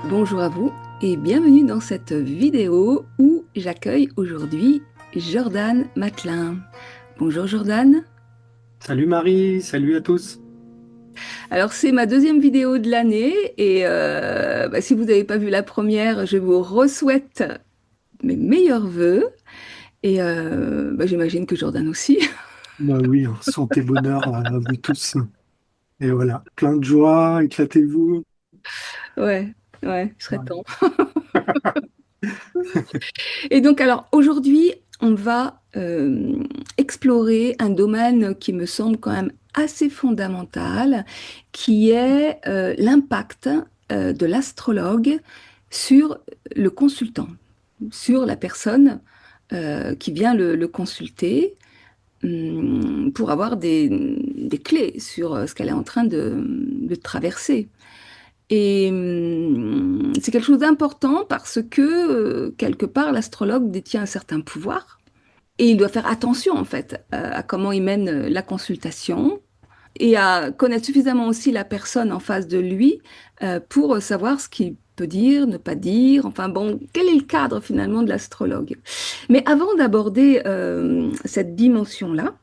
Bonjour à vous et bienvenue dans cette vidéo où j'accueille aujourd'hui Jordan Matelin. Bonjour Jordan. Salut Marie, salut à tous. Alors c'est ma deuxième vidéo de l'année et si vous n'avez pas vu la première, je vous re-souhaite mes meilleurs vœux et j'imagine que Jordan aussi. Bah oui, hein, santé, bonheur à vous tous. Et voilà, plein de joie, éclatez-vous. Ouais, ouais, je serais Ouais. temps. Et donc, alors aujourd'hui, on va explorer un domaine qui me semble quand même assez fondamental, qui est l'impact de l'astrologue sur le consultant, sur la personne qui vient le consulter pour avoir des clés sur ce qu'elle est en train de traverser. Et c'est quelque chose d'important parce que, quelque part, l'astrologue détient un certain pouvoir et il doit faire attention, en fait, à comment il mène la consultation et à connaître suffisamment aussi la personne en face de lui pour savoir ce qu'il peut dire, ne pas dire. Enfin bon, quel est le cadre finalement de l'astrologue? Mais avant d'aborder cette dimension-là,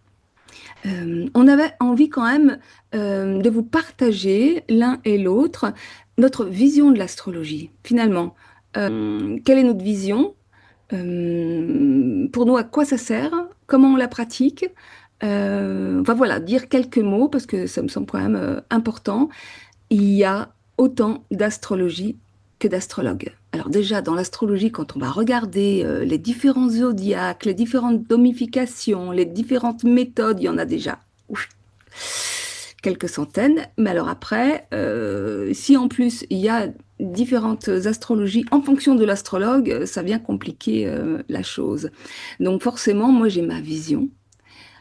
on avait envie quand même de vous partager l'un et l'autre notre vision de l'astrologie. Finalement, quelle est notre vision? Pour nous, à quoi ça sert? Comment on la pratique? Enfin voilà, dire quelques mots parce que ça me semble quand même important. Il y a autant d'astrologie que d'astrologues. Alors déjà, dans l'astrologie, quand on va regarder les différents zodiaques, les différentes domifications, les différentes méthodes, il y en a déjà ouf, quelques centaines. Mais alors après, si en plus il y a différentes astrologies en fonction de l'astrologue, ça vient compliquer la chose. Donc forcément, moi j'ai ma vision.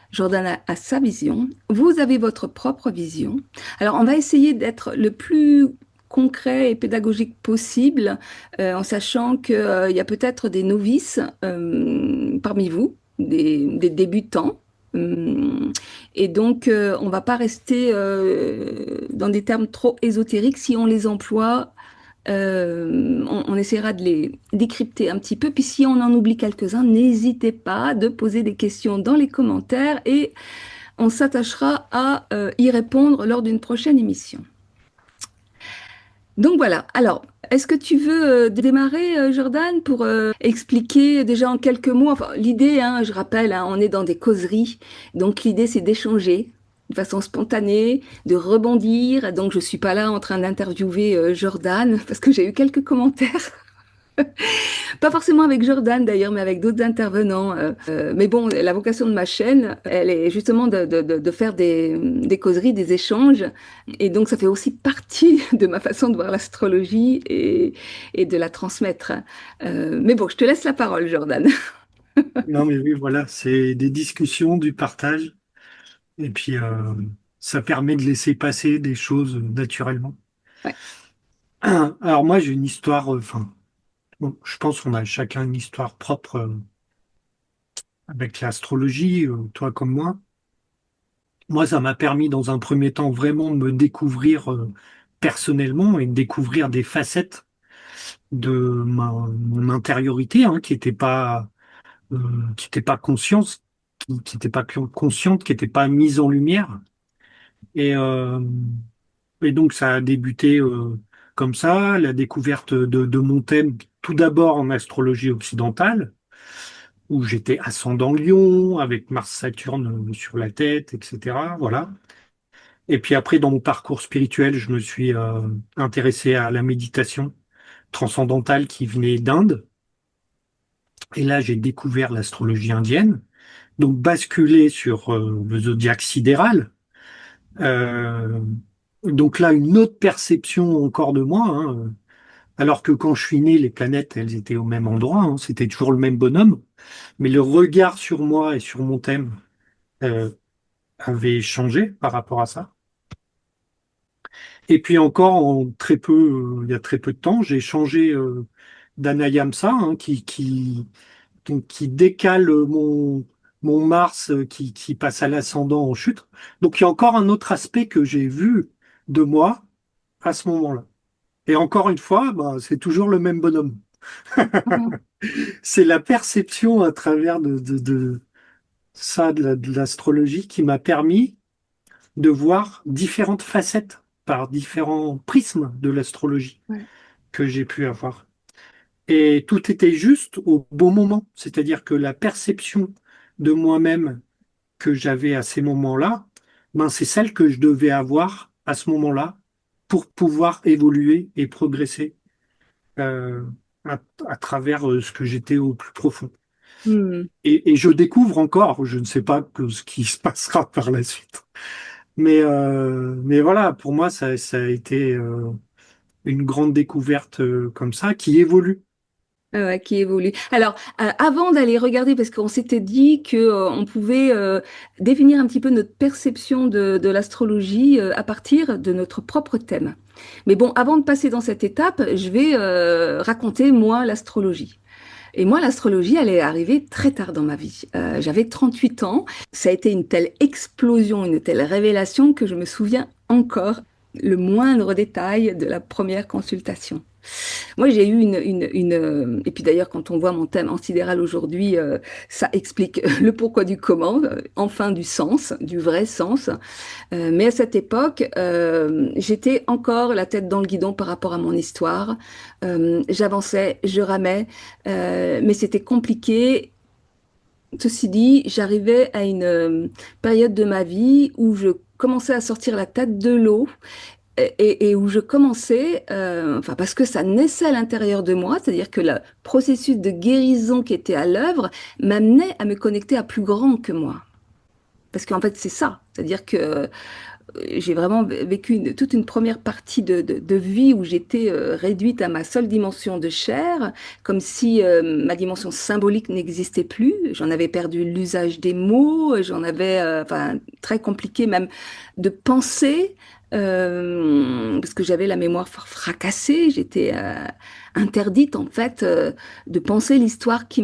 Jordan a sa vision, vous avez votre propre vision. Alors, on va essayer d'être le plus concret et pédagogique possible, en sachant qu'il y a peut-être des novices parmi vous, des débutants. Et donc, on ne va pas rester dans des termes trop ésotériques. Si on les emploie, on essaiera de les décrypter un petit peu. Puis si on en oublie quelques-uns, n'hésitez pas de poser des questions dans les commentaires et on s'attachera à y répondre lors d'une prochaine émission. Donc voilà. Alors, est-ce que tu veux démarrer, Jordan, pour expliquer déjà en quelques mots, enfin, l'idée, hein, je rappelle, hein, on est dans des causeries, donc l'idée c'est d'échanger de façon spontanée, de rebondir. Donc je suis pas là en train d'interviewer Jordan parce que j'ai eu quelques commentaires. Pas forcément avec Jordan d'ailleurs, mais avec d'autres intervenants. Mais bon, la vocation de ma chaîne, elle est justement de faire des causeries, des échanges. Et donc, ça fait aussi partie de ma façon de voir l'astrologie et de la transmettre. Mais bon, je te laisse la parole, Jordan. Non mais oui, voilà, c'est des discussions, du partage, et puis ça permet de laisser passer des choses naturellement. Ouais. Alors moi j'ai une histoire, enfin, bon, je pense qu'on a chacun une histoire propre avec l'astrologie, toi comme moi. Moi, ça m'a permis dans un premier temps vraiment de me découvrir personnellement et de découvrir des facettes de mon intériorité hein, qui n'était pas consciente, qui n'était pas consciente, qui n'était pas mise en lumière. Et, euh, et donc ça a débuté comme ça, la découverte de mon thème, tout d'abord en astrologie occidentale, où j'étais ascendant Lion, avec Mars-Saturne sur la tête, etc. Voilà. Et puis après, dans mon parcours spirituel, je me suis intéressé à la méditation transcendantale qui venait d'Inde. Et là, j'ai découvert l'astrologie indienne. Donc basculer sur le zodiaque sidéral. Euh, donc là, une autre perception encore de moi, hein. Alors que quand je suis né, les planètes, elles étaient au même endroit, hein. C'était toujours le même bonhomme. Mais le regard sur moi et sur mon thème euh, avait changé par rapport à ça. Et puis encore, il y a très peu de temps, j'ai changé d'Anayamsa, hein, qui décale mon Mars qui passe à l'ascendant en chute. Donc il y a encore un autre aspect que j'ai vu de moi à ce moment-là. Et encore une fois, bah, c'est toujours le même bonhomme. Mhm. C'est la perception à travers de ça, de l'astrologie, qui m'a permis de voir différentes facettes par différents prismes de l'astrologie Ouais. que j'ai pu avoir. Et tout était juste au bon moment. C'est-à-dire que la perception de moi-même que j'avais à ces moments-là, ben, c'est celle que je devais avoir à ce moment-là pour pouvoir évoluer et progresser euh, à travers ce que j'étais au plus profond. Hmm. Et je découvre encore, je ne sais pas ce qui se passera par la suite. Mais voilà, pour moi, ça a été une grande découverte comme ça qui évolue. Ouais, qui évolue. Alors, avant d'aller regarder, parce qu'on s'était dit que on pouvait définir un petit peu notre perception de l'astrologie à partir de notre propre thème. Mais bon, avant de passer dans cette étape, je vais raconter moi l'astrologie. Et moi, l'astrologie, elle est arrivée très tard dans ma vie. J'avais 38 ans. Ça a été une telle explosion, une telle révélation que je me souviens encore le moindre détail de la première consultation. Moi, j'ai eu et puis d'ailleurs, quand on voit mon thème en sidéral aujourd'hui, ça explique le pourquoi du comment, enfin du sens, du vrai sens. Mais à cette époque, j'étais encore la tête dans le guidon par rapport à mon histoire. J'avançais, je ramais, mais c'était compliqué. Ceci dit, j'arrivais à une période de ma vie où je commençais à sortir la tête de l'eau et où je commençais, enfin parce que ça naissait à l'intérieur de moi, c'est-à-dire que le processus de guérison qui était à l'œuvre m'amenait à me connecter à plus grand que moi. Parce qu'en fait, c'est ça. C'est-à-dire que j'ai vraiment vécu toute une première partie de vie où j'étais réduite à ma seule dimension de chair, comme si ma dimension symbolique n'existait plus. J'en avais perdu l'usage des mots, j'en avais, enfin, très compliqué même de penser. Parce que j'avais la mémoire fracassée, j'étais interdite en fait de penser l'histoire que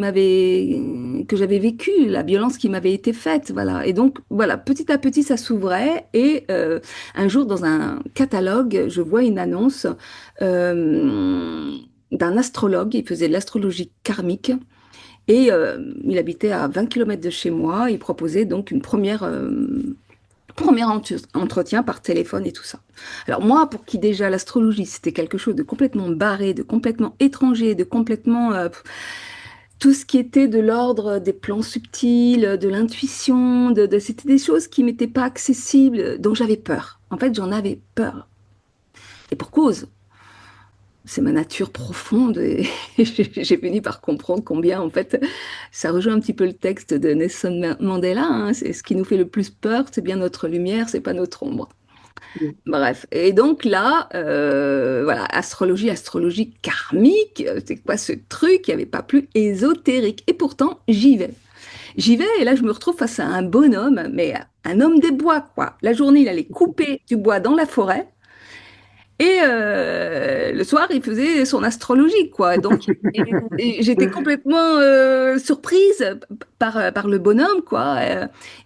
j'avais vécue, la violence qui m'avait été faite, voilà. Et donc voilà, petit à petit ça s'ouvrait et un jour dans un catalogue, je vois une annonce d'un astrologue, il faisait de l'astrologie karmique. Et il habitait à 20 kilomètres de chez moi. Il proposait donc une premier entretien par téléphone et tout ça. Alors moi, pour qui déjà l'astrologie, c'était quelque chose de complètement barré, de complètement étranger, de complètement tout ce qui était de l'ordre des plans subtils, de l'intuition, c'était des choses qui m'étaient pas accessibles, dont j'avais peur. En fait, j'en avais peur. Et pour cause, c'est ma nature profonde et j'ai fini par comprendre combien, en fait, ça rejoint un petit peu le texte de Nelson Mandela, hein, c'est ce qui nous fait le plus peur, c'est bien notre lumière, c'est pas notre ombre. Bref, et donc là, voilà, astrologie karmique, c'est quoi ce truc qui avait pas plus ésotérique? Et pourtant, j'y vais. J'y vais et là, je me retrouve face à un bonhomme, mais un homme des bois, quoi. La journée, il allait couper du bois dans la forêt et le soir, il faisait son astrologie, quoi. Donc, et j'étais complètement surprise par le bonhomme, quoi.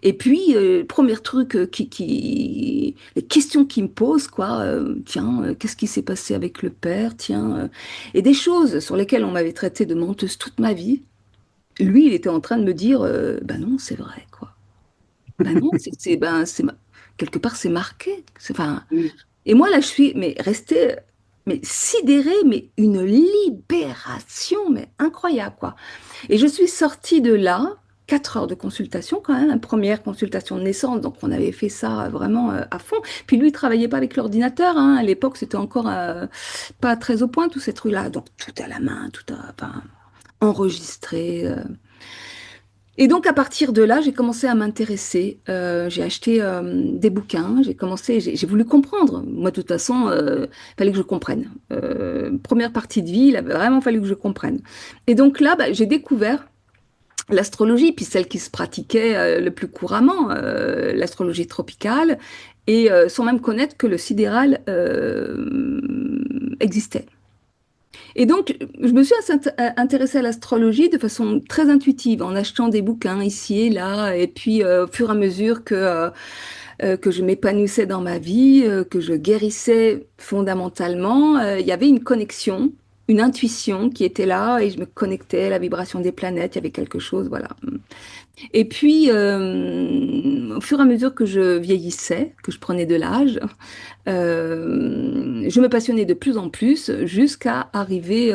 Et puis, premier truc les questions qu'il me pose, quoi. Tiens, qu'est-ce qui s'est passé avec le père? Tiens, et des choses sur lesquelles on m'avait traité de menteuse toute ma vie. Lui, il était en train de me dire, bah non, c'est vrai, quoi. Bah non, quelque part, c'est marqué. Enfin, et moi, là, je suis mais restée mais sidérée, mais une libération, mais incroyable, quoi. Et je suis sortie de là, 4 heures de consultation quand même, une première consultation de naissance, donc on avait fait ça vraiment à fond. Puis lui, il travaillait pas avec l'ordinateur, hein. À l'époque, c'était encore pas très au point, tous ces trucs-là. Donc tout à la main, enfin, enregistré. Et donc à partir de là, j'ai commencé à m'intéresser. J'ai acheté des bouquins, j'ai voulu comprendre. Moi, de toute façon, il fallait que je comprenne. Première partie de vie, il avait vraiment fallu que je comprenne. Et donc là, bah, j'ai découvert l'astrologie, puis celle qui se pratiquait le plus couramment, l'astrologie tropicale, et sans même connaître que le sidéral existait. Et donc, je me suis intéressée à l'astrologie de façon très intuitive, en achetant des bouquins ici et là, et puis au fur et à mesure que que je m'épanouissais dans ma vie, que je guérissais fondamentalement. Il y avait une connexion, une intuition qui était là et je me connectais à la vibration des planètes. Il y avait quelque chose, voilà. Et puis, au fur et à mesure que je vieillissais, que je prenais de l'âge, je me passionnais de plus en plus jusqu'à arriver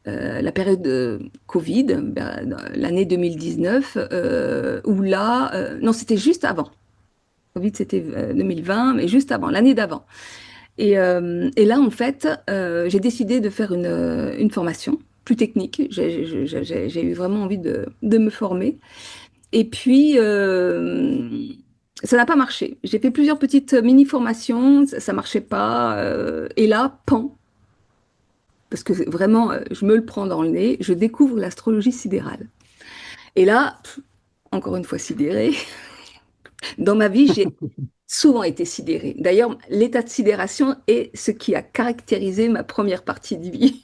la période de Covid, ben, l'année 2019, où là, non, c'était juste avant. Covid, c'était 2020, mais juste avant, l'année d'avant. Et là, en fait, j'ai décidé de faire une formation plus technique. J'ai eu vraiment envie de me former. Et puis, ça n'a pas marché. J'ai fait plusieurs petites mini-formations, ça marchait pas. Et là, pan, parce que vraiment, je me le prends dans le nez, je découvre l'astrologie sidérale. Et là, encore une fois sidérée, dans ma vie, j'ai souvent été sidérée. D'ailleurs, l'état de sidération est ce qui a caractérisé ma première partie de vie.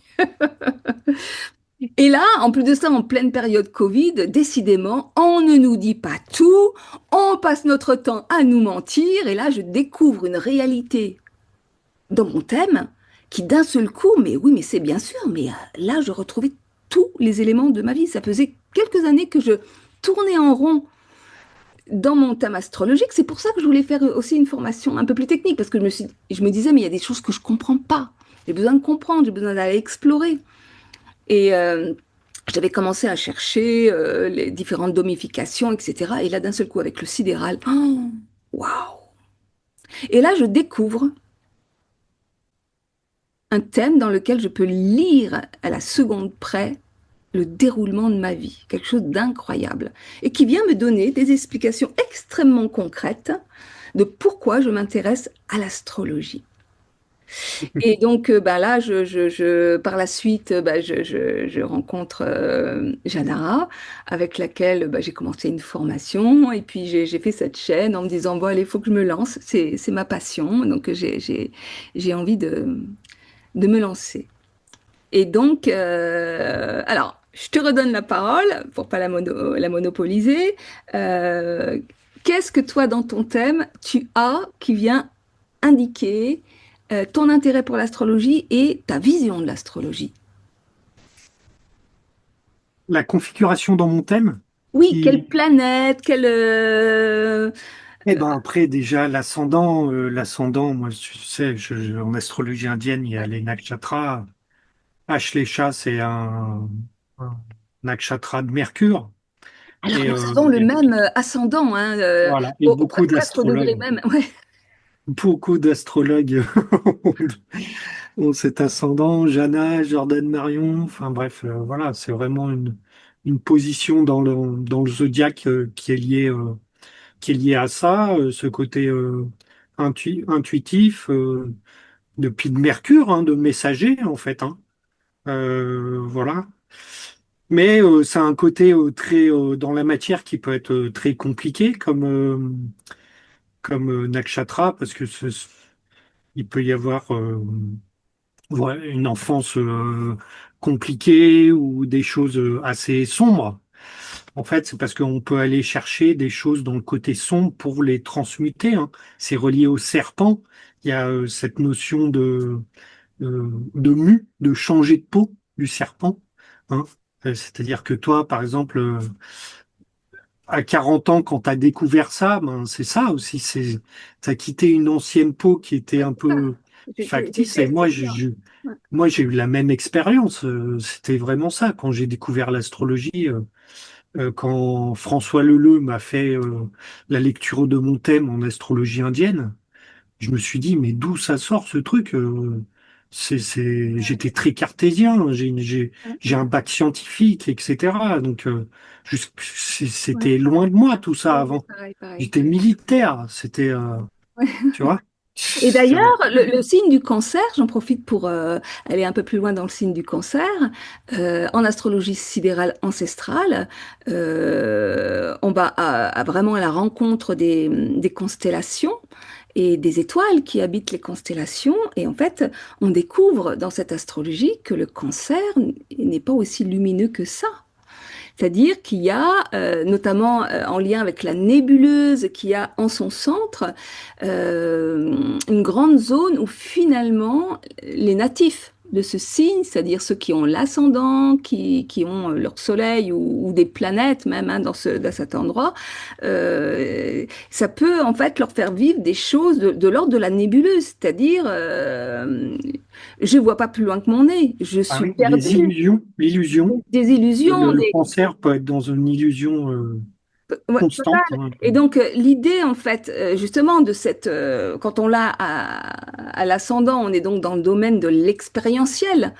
Et là, en plus de ça, en pleine période Covid, décidément, on ne nous dit pas tout, on passe notre temps à nous mentir, et là, je découvre une réalité dans mon thème qui d'un seul coup, mais oui, mais c'est bien sûr, mais là, je retrouvais tous les éléments de ma vie. Ça faisait quelques années que je tournais en rond dans mon thème astrologique. C'est pour ça que je voulais faire aussi une formation un peu plus technique, parce que je me disais, mais il y a des choses que je comprends pas. J'ai besoin de comprendre, j'ai besoin d'aller explorer. Et j'avais commencé à chercher les différentes domifications, etc. Et là, d'un seul coup, avec le sidéral, oh, waouh! Et là, je découvre un thème dans lequel je peux lire à la seconde près le déroulement de ma vie, quelque chose d'incroyable, et qui vient me donner des explications extrêmement concrètes de pourquoi je m'intéresse à l'astrologie. Et donc, bah là, par la suite, bah, je rencontre Jana, avec laquelle bah, j'ai commencé une formation. Et puis, j'ai fait cette chaîne en me disant, bon, allez, il faut que je me lance. C'est ma passion. Donc, j'ai envie de me lancer. Et donc, alors, je te redonne la parole pour pas la monopoliser. Euh, Qu'est-ce que toi, dans ton thème, tu as qui vient indiquer ton intérêt pour l'astrologie et ta vision de l'astrologie? La configuration dans mon thème, Oui, quelle qui, planète, eh ben après déjà l'ascendant, moi tu sais, en astrologie indienne, il y a les nakshatras. Ashlesha, c'est un nakshatra de Mercure. Alors, Et nous avons le même ascendant, hein, voilà, et beaucoup presque au degré d'astrologues, même. Ouais. beaucoup d'astrologues ont cet ascendant. Jana, Jordan Marion, enfin bref, voilà, c'est vraiment une position dans le zodiaque qui est lié à ça, ce côté intuitif, depuis de Mercure, hein, de messager en fait, hein. Voilà. Mais ça a un côté très dans la matière qui peut être très compliqué comme nakshatra parce que il peut y avoir ouais, une enfance compliquée ou des choses assez sombres. En fait, c'est parce qu'on peut aller chercher des choses dans le côté sombre pour les transmuter, hein. C'est relié au serpent. Il y a cette notion de de changer de peau du serpent, hein. C'est-à-dire que toi, par exemple, à 40 ans, quand tu as découvert ça, ben, c'est ça aussi. T'as quitté une ancienne peau qui était un Ah, peu factice. Et j'étais moi, bien. Ouais. j'ai eu la même expérience. C'était vraiment ça. Quand j'ai découvert l'astrologie, quand François Leleu m'a fait la lecture de mon thème en astrologie indienne, je me suis dit, mais d'où ça sort ce truc? J'étais très cartésien, j'ai un bac scientifique, etc. Donc, Ouais, c'était loin pareil. de moi tout ça Ouais, ouais, avant. pareil, pareil. J'étais militaire, tu vois? Et Ça d'ailleurs, veut- le signe du cancer, j'en profite pour aller un peu plus loin dans le signe du cancer, en astrologie sidérale ancestrale, on va vraiment à la rencontre des constellations et des étoiles qui habitent les constellations. Et en fait, on découvre dans cette astrologie que le cancer n'est pas aussi lumineux que ça. C'est-à-dire qu'il y a, notamment en lien avec la nébuleuse qui a en son centre, une grande zone où finalement les natifs de ce signe, c'est-à-dire ceux qui ont l'ascendant, qui ont leur soleil ou des planètes même hein, dans cet endroit, ça peut en fait leur faire vivre des choses de l'ordre de la nébuleuse, c'est-à-dire je vois pas plus loin que mon nez, je Ah suis oui, les perdue, illusions, l'illusion. des Et illusions, le cancer peut être dans une illusion ouais, constante, total. hein. Et donc, l'idée, en fait, justement, de cette, quand on l'a à l'ascendant, on est donc dans le domaine de l'expérientiel,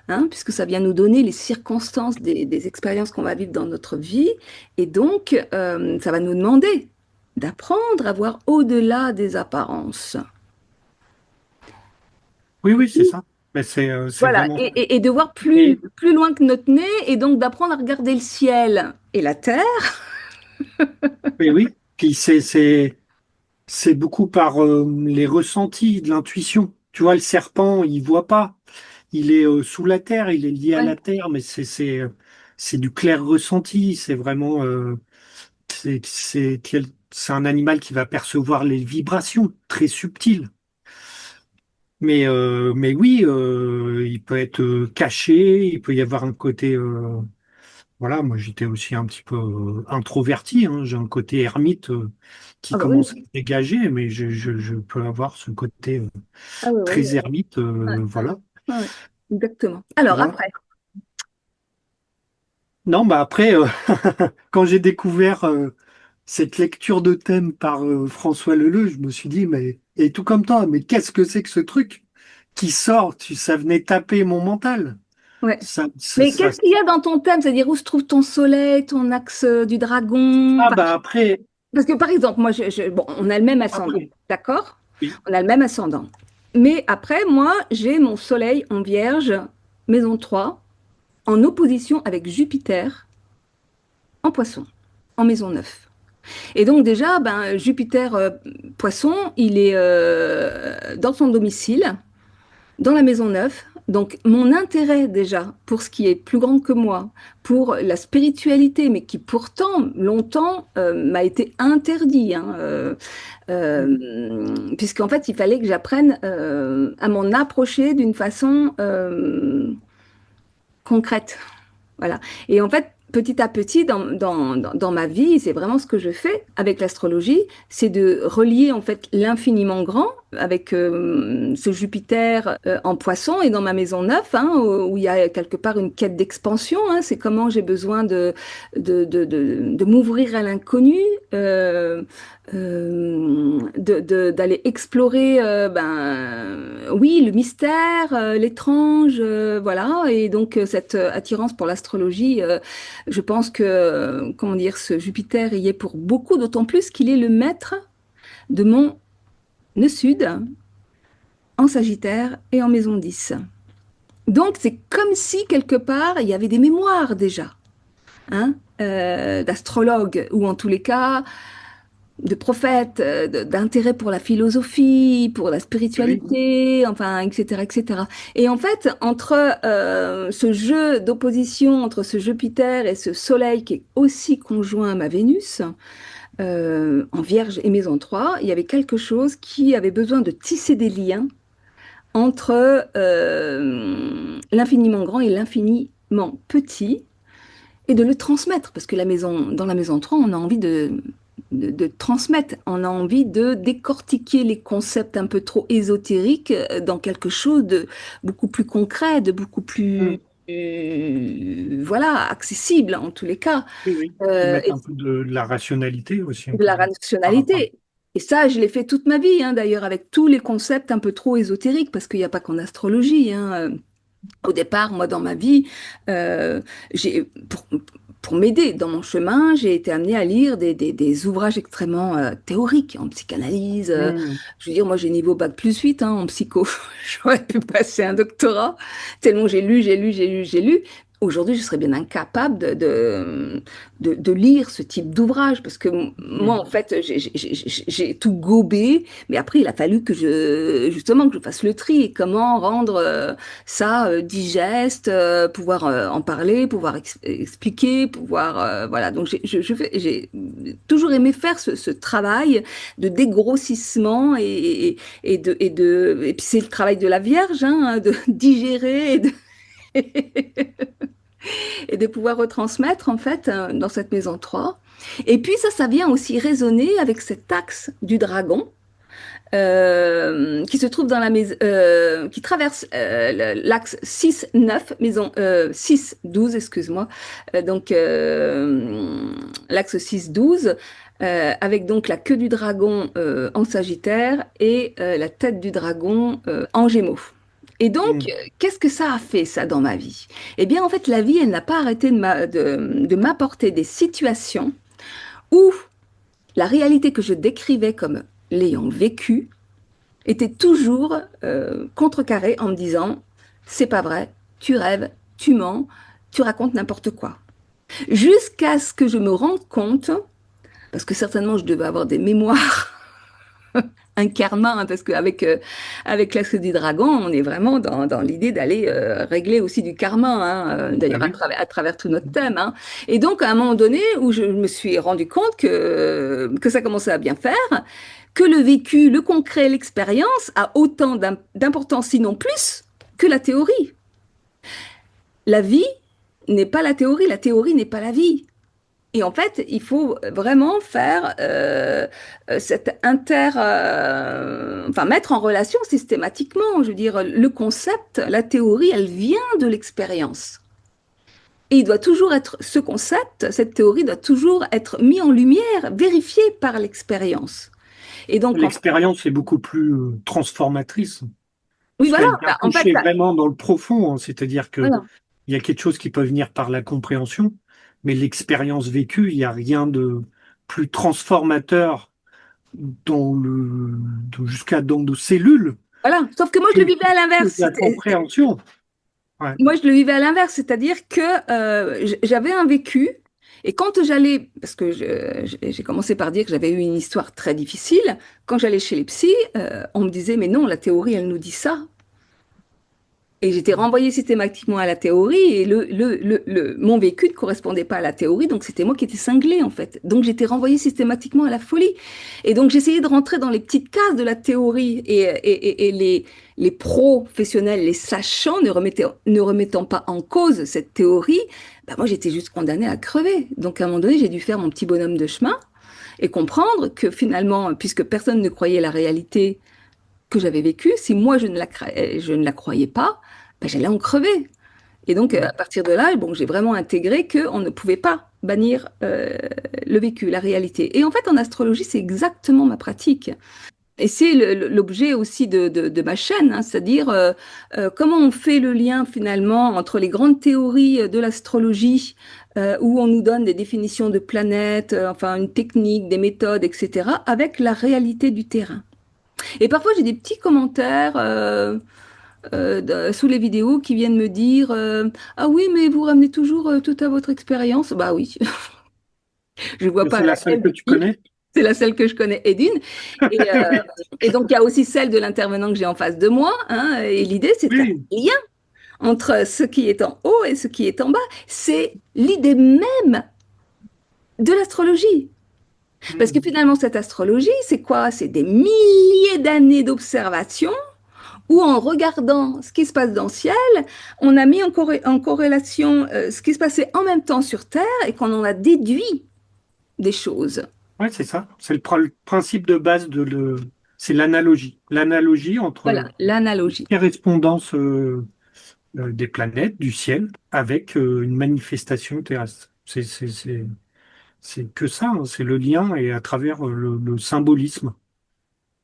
hein, puisque ça vient nous donner les circonstances des expériences qu'on va vivre dans notre vie. Et donc, ça va nous demander d'apprendre à voir au-delà des apparences. Oui, oui, c'est ça. Mais c'est Voilà, vraiment. et de voir Et plus loin que notre nez, et donc d'apprendre à regarder le ciel et la terre. oui, oui. Puis c'est beaucoup par les ressentis de l'intuition. Tu vois, le serpent, il voit pas. Il est sous la terre, il est lié à Ouais. la terre, mais c'est du clair ressenti. C'est vraiment c'est un animal qui va percevoir les vibrations très subtiles. Mais oui, il peut être caché, il peut y avoir un côté. Voilà, moi j'étais aussi un petit peu introverti, hein. J'ai un côté ermite qui Ah bah oui, commence à se dégager, mais je peux avoir ce côté ah oui, oui, très ermite, ouais, ouais, voilà, ouais, ouais. Exactement. tu Alors vois. après, Non, bah après, quand j'ai découvert cette lecture de thème par François Leleu, je me suis dit, mais, et tout comme toi, mais qu'est-ce que c'est que ce truc qui sort? Ça venait taper mon mental. ouais. Ça, ça, Mais ça- qu'est-ce qu'il y a dans ton thème? C'est-à-dire où se trouve ton soleil, ton axe du dragon? Ah Enfin, bah après, parce que par exemple, moi, bon, on a le même ascendant, après, d'accord? oui, On a le même ascendant. Mais après, moi, j'ai mon soleil en Vierge, maison 3, en opposition avec Jupiter en Poisson, en maison 9. Et donc déjà, ben, Jupiter Poisson, il est dans son domicile. Dans la maison neuve. Donc, mon intérêt déjà pour ce qui est plus grand que moi, pour la spiritualité, mais qui pourtant longtemps m'a été interdit, hein, puisqu'en fait, il fallait que j'apprenne à m'en approcher d'une façon concrète. Voilà. Et en fait, petit à petit, dans ma vie, c'est vraiment ce que je fais avec l'astrologie, c'est de relier en fait l'infiniment grand avec ce Jupiter en Poisson et dans ma maison 9, hein, où il y a quelque part une quête d'expansion. Hein, c'est comment j'ai besoin de m'ouvrir à l'inconnu, d'aller explorer, oui, le mystère, l'étrange, voilà. Et donc cette attirance pour l'astrologie, je pense que, comment dire, ce Jupiter y est pour beaucoup, d'autant plus qu'il est le maître de mon nœud sud en Sagittaire et en maison 10. Donc c'est comme si quelque part il y avait des mémoires déjà, hein, d'astrologues, ou en tous les cas de prophètes, d'intérêt pour la philosophie, pour la oui, spiritualité, enfin, etc., etc. Et en fait, entre ce jeu d'opposition entre ce Jupiter et ce Soleil qui est aussi conjoint à ma Vénus, en Vierge et Maison 3, il y avait quelque chose qui avait besoin de tisser des liens entre l'infiniment grand et l'infiniment petit, et de le transmettre, parce que dans la maison 3, on a envie de transmettre, on a envie de décortiquer les concepts un peu trop ésotériques dans quelque chose de beaucoup plus concret, de beaucoup plus, oui, voilà, accessible en tous les cas, oui, oui. Puis euh, mettre et un peu de la rationalité aussi de la par rapport. rationalité. Et ça, je l'ai fait toute ma vie, hein, d'ailleurs, avec tous les concepts un peu trop ésotériques, parce qu'il n'y a pas qu'en astrologie, hein. Au départ, moi, dans ma vie, euh, j'ai, pour m'aider dans mon chemin, j'ai été amenée à lire des ouvrages extrêmement théoriques en psychanalyse. Hmm. Je veux dire, moi, j'ai niveau bac plus 8 hein, en psycho. J'aurais pu passer un doctorat, tellement j'ai lu, j'ai lu, j'ai lu, j'ai lu. Aujourd'hui, je serais bien incapable de lire ce type d'ouvrage parce que moi, en Mm. fait, j'ai tout gobé, mais après, il a fallu justement, que je fasse le tri et comment rendre ça digeste, pouvoir en parler, pouvoir expliquer, pouvoir, voilà. Donc, j'ai toujours aimé faire ce travail de dégrossissement et puis c'est le travail de la Vierge, hein, de digérer et de pouvoir retransmettre en fait dans cette maison 3. Et puis ça vient aussi résonner avec cet axe du dragon qui se trouve dans la maison, qui traverse l'axe 6-9, maison 6-12, excuse-moi. L'axe 6-12, avec donc la queue du dragon en Sagittaire et la tête du dragon en Gémeaux. Et donc, Mm. qu'est-ce que ça a fait, ça, dans ma vie? Eh bien, en fait, la vie, elle n'a pas arrêté de m'apporter des situations où la réalité que je décrivais comme l'ayant vécue était toujours contrecarrée en me disant, c'est pas vrai, tu rêves, tu mens, tu racontes n'importe quoi. Jusqu'à ce que je me rende compte, parce que certainement je devais avoir des mémoires un karma, hein, parce qu'avec avec l'Astre du Dragon, on est vraiment dans l'idée d'aller régler aussi du karma, hein, Ah d'ailleurs oui. à travers tout notre thème. Hein. Et donc, à un moment donné, où je me suis rendu compte que ça commençait à bien faire, que le vécu, le concret, l'expérience a autant d'importance, sinon plus, que la théorie. La vie n'est pas la théorie n'est pas la vie. Et en fait, il faut vraiment faire cette enfin mettre en relation systématiquement. Je veux dire, le concept, la théorie, elle vient de l'expérience. Et il doit toujours être, ce concept, cette théorie doit toujours être mis en lumière, vérifié par l'expérience. Et donc, L'expérience est beaucoup plus transformatrice oui, parce voilà. qu'elle vient En fait, toucher vraiment dans le profond, hein. C'est-à-dire que voilà. il y a quelque chose qui peut venir par la compréhension, mais l'expérience vécue, il n'y a rien de plus transformateur jusqu'à dans nos cellules Voilà. Sauf que moi, je que, le vivais à que l'inverse. la compréhension. Ouais. Moi, je le vivais à l'inverse, c'est-à-dire que j'avais un vécu, et quand j'allais, parce que j'ai commencé par dire que j'avais eu une histoire très difficile, quand j'allais chez les psys, on me disait, mais non, la théorie, elle nous dit ça. Et j'étais renvoyée systématiquement à la théorie, et mon vécu ne correspondait pas à la théorie, donc c'était moi qui étais cinglée, en fait. Donc j'étais renvoyée systématiquement à la folie. Et donc j'essayais de rentrer dans les petites cases de la théorie, et les professionnels, les sachants, ne remettant pas en cause cette théorie, bah moi j'étais juste condamnée à crever. Donc à un moment donné, j'ai dû faire mon petit bonhomme de chemin, et comprendre que finalement, puisque personne ne croyait la réalité que j'avais vécue, si moi je ne la croyais pas, ben, j'allais en crever. Et donc, à partir de là, bon, j'ai vraiment intégré qu'on ne pouvait pas bannir le vécu, la réalité. Et en fait, en astrologie, c'est exactement ma pratique. Et c'est l'objet aussi de ma chaîne, hein, c'est-à-dire comment on fait le lien finalement entre les grandes théories de l'astrologie, où on nous donne des définitions de planètes, enfin une technique, des méthodes, etc., avec la réalité du terrain. Et parfois, j'ai des petits commentaires sous les vidéos qui viennent me dire ah oui, mais vous ramenez toujours tout à votre expérience. Bah oui, je vois pas C'est la seule laquelle que des tu pires. connais? C'est la seule que je connais, Edine. Et, et donc, il y a aussi celle de l'intervenant que j'ai en face de moi. Hein, et l'idée, c'est de faire Oui. un lien entre ce qui est en haut et ce qui est en bas. C'est l'idée même de l'astrologie. Parce que Mm. finalement, cette astrologie, c'est quoi? C'est des milliers d'années d'observation où en regardant ce qui se passe dans le ciel, on a mis en corrélation ce qui se passait en même temps sur Terre et qu'on en a déduit des choses. Ouais, c'est ça. C'est le principe de base c'est l'analogie. L'analogie Voilà, entre l'analogie. correspondance des planètes, du ciel, avec une manifestation terrestre. C'est que ça, hein. C'est le lien et à travers le symbolisme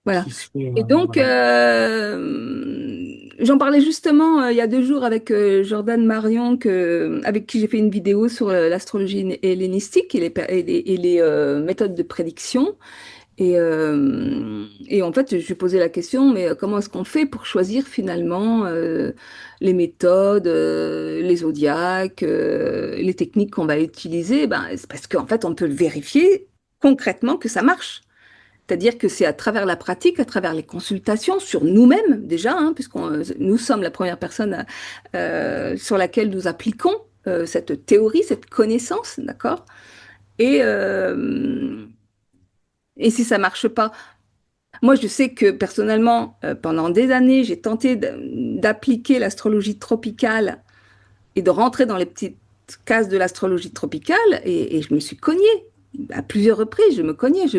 Voilà. qui se fait. Et donc, Voilà. j'en parlais justement il y a 2 jours avec Jordan Marion, avec qui j'ai fait une vidéo sur l'astrologie hellénistique et les méthodes de prédiction. Et en fait, je lui posais la question, mais comment est-ce qu'on fait pour choisir finalement les méthodes, les zodiaques, les techniques qu'on va utiliser? Ben, c'est parce qu'en fait, on peut le vérifier concrètement que ça marche. C'est-à-dire que c'est à travers la pratique, à travers les consultations sur nous-mêmes déjà, hein, puisqu'on nous sommes la première personne sur laquelle nous appliquons cette théorie, cette connaissance, d'accord? Et, euh, et si ça marche pas, moi je sais que personnellement, pendant des années, j'ai tenté d'appliquer l'astrologie tropicale et de rentrer dans les petites cases de l'astrologie tropicale et je me suis cognée. À plusieurs reprises, je me cognais, ça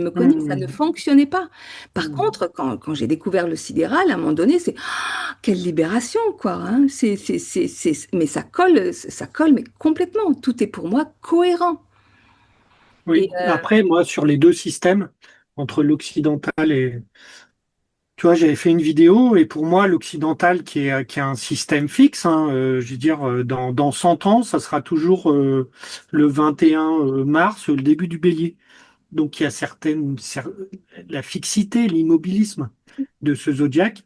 ne Hum, fonctionnait pas. Par hum. contre, quand j'ai découvert le sidéral, à un moment donné, c'est quelle libération, quoi. Hein. Mais ça colle, mais complètement. Tout est pour moi cohérent. Et Oui, après, moi, sur les deux systèmes, entre l'occidental et... Tu vois, j'avais fait une vidéo et pour moi, l'occidental qui est un système fixe, hein, je veux dire, dans 100 ans, ça sera toujours le 21 mars, le début du bélier. Donc, il y a la fixité, l'immobilisme de ce zodiaque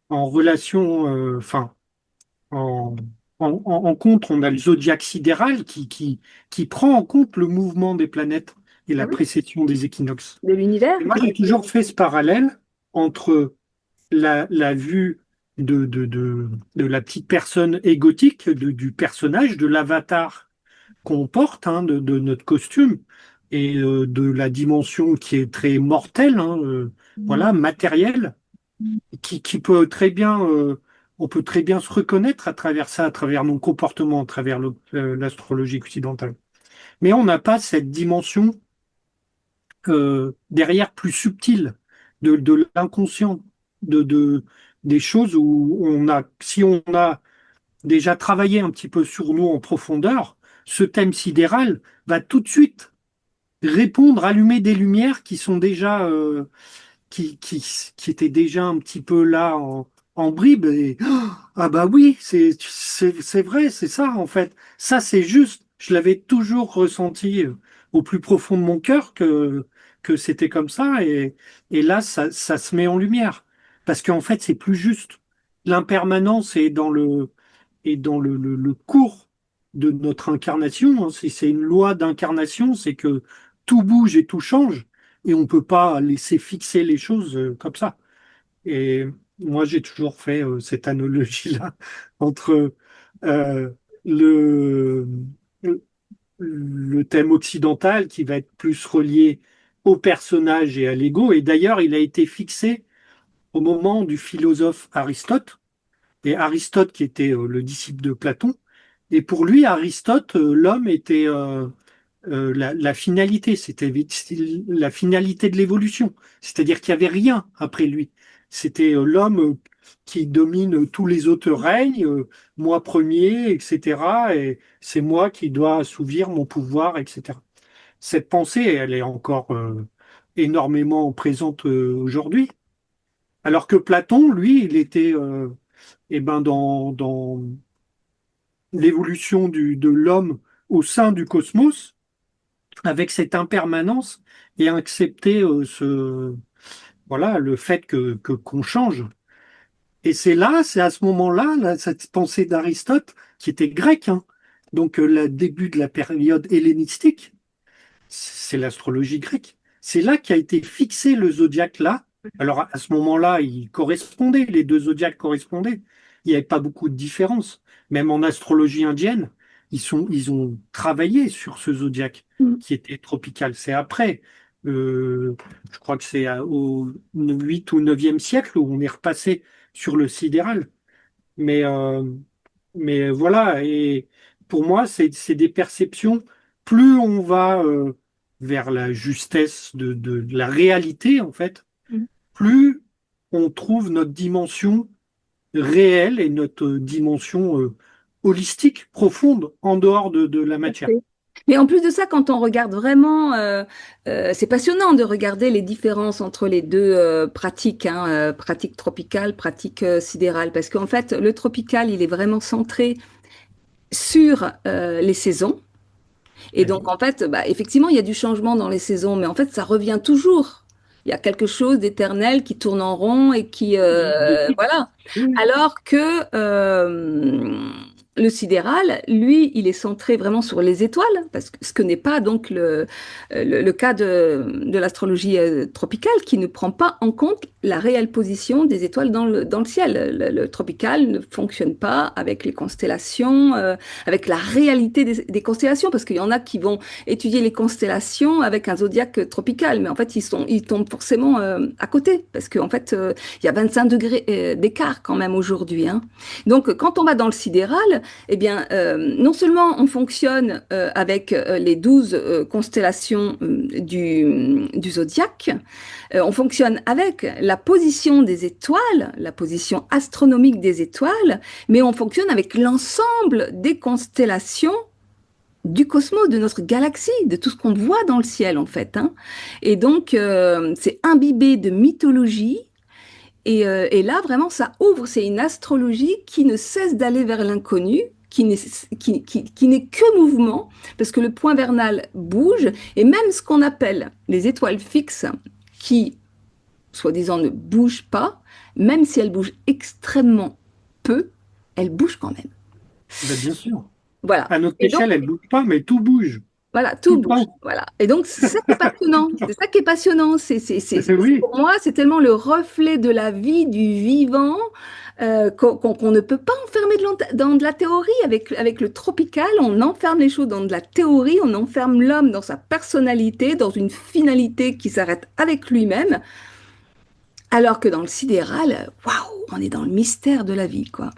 en relation, enfin, en, en contre, on a le zodiaque sidéral qui prend en compte le mouvement des planètes et ah la oui, précession des équinoxes. de l'univers. Et moi, j'ai toujours fait ce parallèle entre la vue de la petite personne égotique, du personnage, de l'avatar qu'on porte, hein, de notre costume, et de la dimension qui est très mortelle, hein, voilà, matérielle, qui peut très bien, on peut très bien se reconnaître à travers ça, à travers nos comportements, à travers l'astrologie occidentale. Mais on n'a pas cette dimension derrière plus subtile de l'inconscient, des choses où si on a déjà travaillé un petit peu sur nous en profondeur, ce thème sidéral va tout de suite répondre, allumer des lumières qui sont déjà qui était déjà un petit peu là en bribe. Et, ah bah oui, c'est vrai, c'est ça en fait. Ça, c'est juste. Je l'avais toujours ressenti au plus profond de mon cœur que c'était comme ça. Et là, ça se met en lumière. Parce qu'en fait, c'est plus juste. L'impermanence est dans le cours de notre incarnation. Hein. C'est une loi d'incarnation, c'est que tout bouge et tout change et on ne peut pas laisser fixer les choses comme ça. Et moi, j'ai toujours fait cette analogie-là entre euh, le, le thème occidental qui va être plus relié au personnage et à l'ego. Et d'ailleurs, il a été fixé au moment du philosophe Aristote, et Aristote qui était le disciple de Platon. Et pour lui, Aristote, l'homme était la finalité, c'était la finalité de l'évolution. C'est-à-dire qu'il n'y avait rien après lui. C'était l'homme qui domine tous les autres règnes, moi premier, etc. Et c'est moi qui dois assouvir mon pouvoir, etc. Cette pensée, elle est encore énormément présente aujourd'hui. Alors que Platon, lui, il était eh ben, dans l'évolution de l'homme au sein du cosmos avec cette impermanence et accepter voilà, le fait qu'on change. Et c'est à ce moment-là, là, cette pensée d'Aristote, qui était grecque, hein, donc le début de la période hellénistique, c'est l'astrologie grecque. C'est là qu'a été fixé le zodiaque là. Alors à ce moment-là, ils correspondaient, les deux zodiaques correspondaient. Il n'y avait pas beaucoup de différence. Même en astrologie indienne, ils ont travaillé sur ce zodiaque qui était tropical. C'est après, je crois que c'est au 8 ou 9e siècle où on est repassé sur le sidéral. Mais, euh, mais voilà, et pour moi, c'est des perceptions. Plus on va vers la justesse de la réalité, en fait, plus on trouve notre dimension réelle et notre dimension holistique, profonde, en dehors de la matière. Mais en plus de ça, quand on regarde vraiment, c'est passionnant de regarder les différences entre les deux pratiques, hein, pratique tropicale, pratique sidérale, parce qu'en fait, le tropical, il est vraiment centré sur les saisons. Et donc, Oui. en fait, bah, effectivement, il y a du changement dans les saisons, mais en fait, ça revient toujours. Il y a quelque chose d'éternel qui tourne en rond et qui, de fixe. voilà. Oui, Alors que le sidéral, lui, il est centré vraiment sur les étoiles, parce que ce que n'est pas donc le cas de l'astrologie tropicale, qui ne prend pas en compte la réelle position des étoiles dans le ciel. Le tropical ne fonctionne pas avec les constellations, avec la réalité des constellations, parce qu'il y en a qui vont étudier les constellations avec un zodiaque tropical, mais en fait, ils tombent forcément à côté, parce qu'en fait, il y a 25 degrés d'écart quand même aujourd'hui, hein. Donc, quand on va dans le sidéral, eh bien, non seulement on fonctionne avec les 12 constellations du zodiaque, on fonctionne avec la position des étoiles, la position astronomique des étoiles, mais on fonctionne avec l'ensemble des constellations du cosmos, de notre galaxie, de tout ce qu'on voit dans le ciel en fait, hein. Et donc, c'est imbibé de mythologie. Et là, vraiment, ça ouvre, c'est une astrologie qui ne cesse d'aller vers l'inconnu, qui n'est que mouvement, parce que le point vernal bouge, et même ce qu'on appelle les étoiles fixes, qui, soi-disant, ne bougent pas, même si elles bougent extrêmement peu, elles bougent quand même. ben, bien sûr. Voilà. À notre Et donc, échelle, elle bouge pas, mais tout bouge. voilà, Tout tout le bouge. temps. Voilà. Et donc, c'est ça qui est passionnant. C'est ça qui est passionnant. Oui, Pour moi, c'est tellement le reflet de la vie, du vivant, qu'on ne peut pas enfermer dans de la théorie. Avec le tropical, on enferme les choses dans de la théorie, on enferme l'homme dans sa personnalité, dans une finalité qui s'arrête avec lui-même. Alors que dans le sidéral, waouh, on est dans le mystère de la vie, quoi.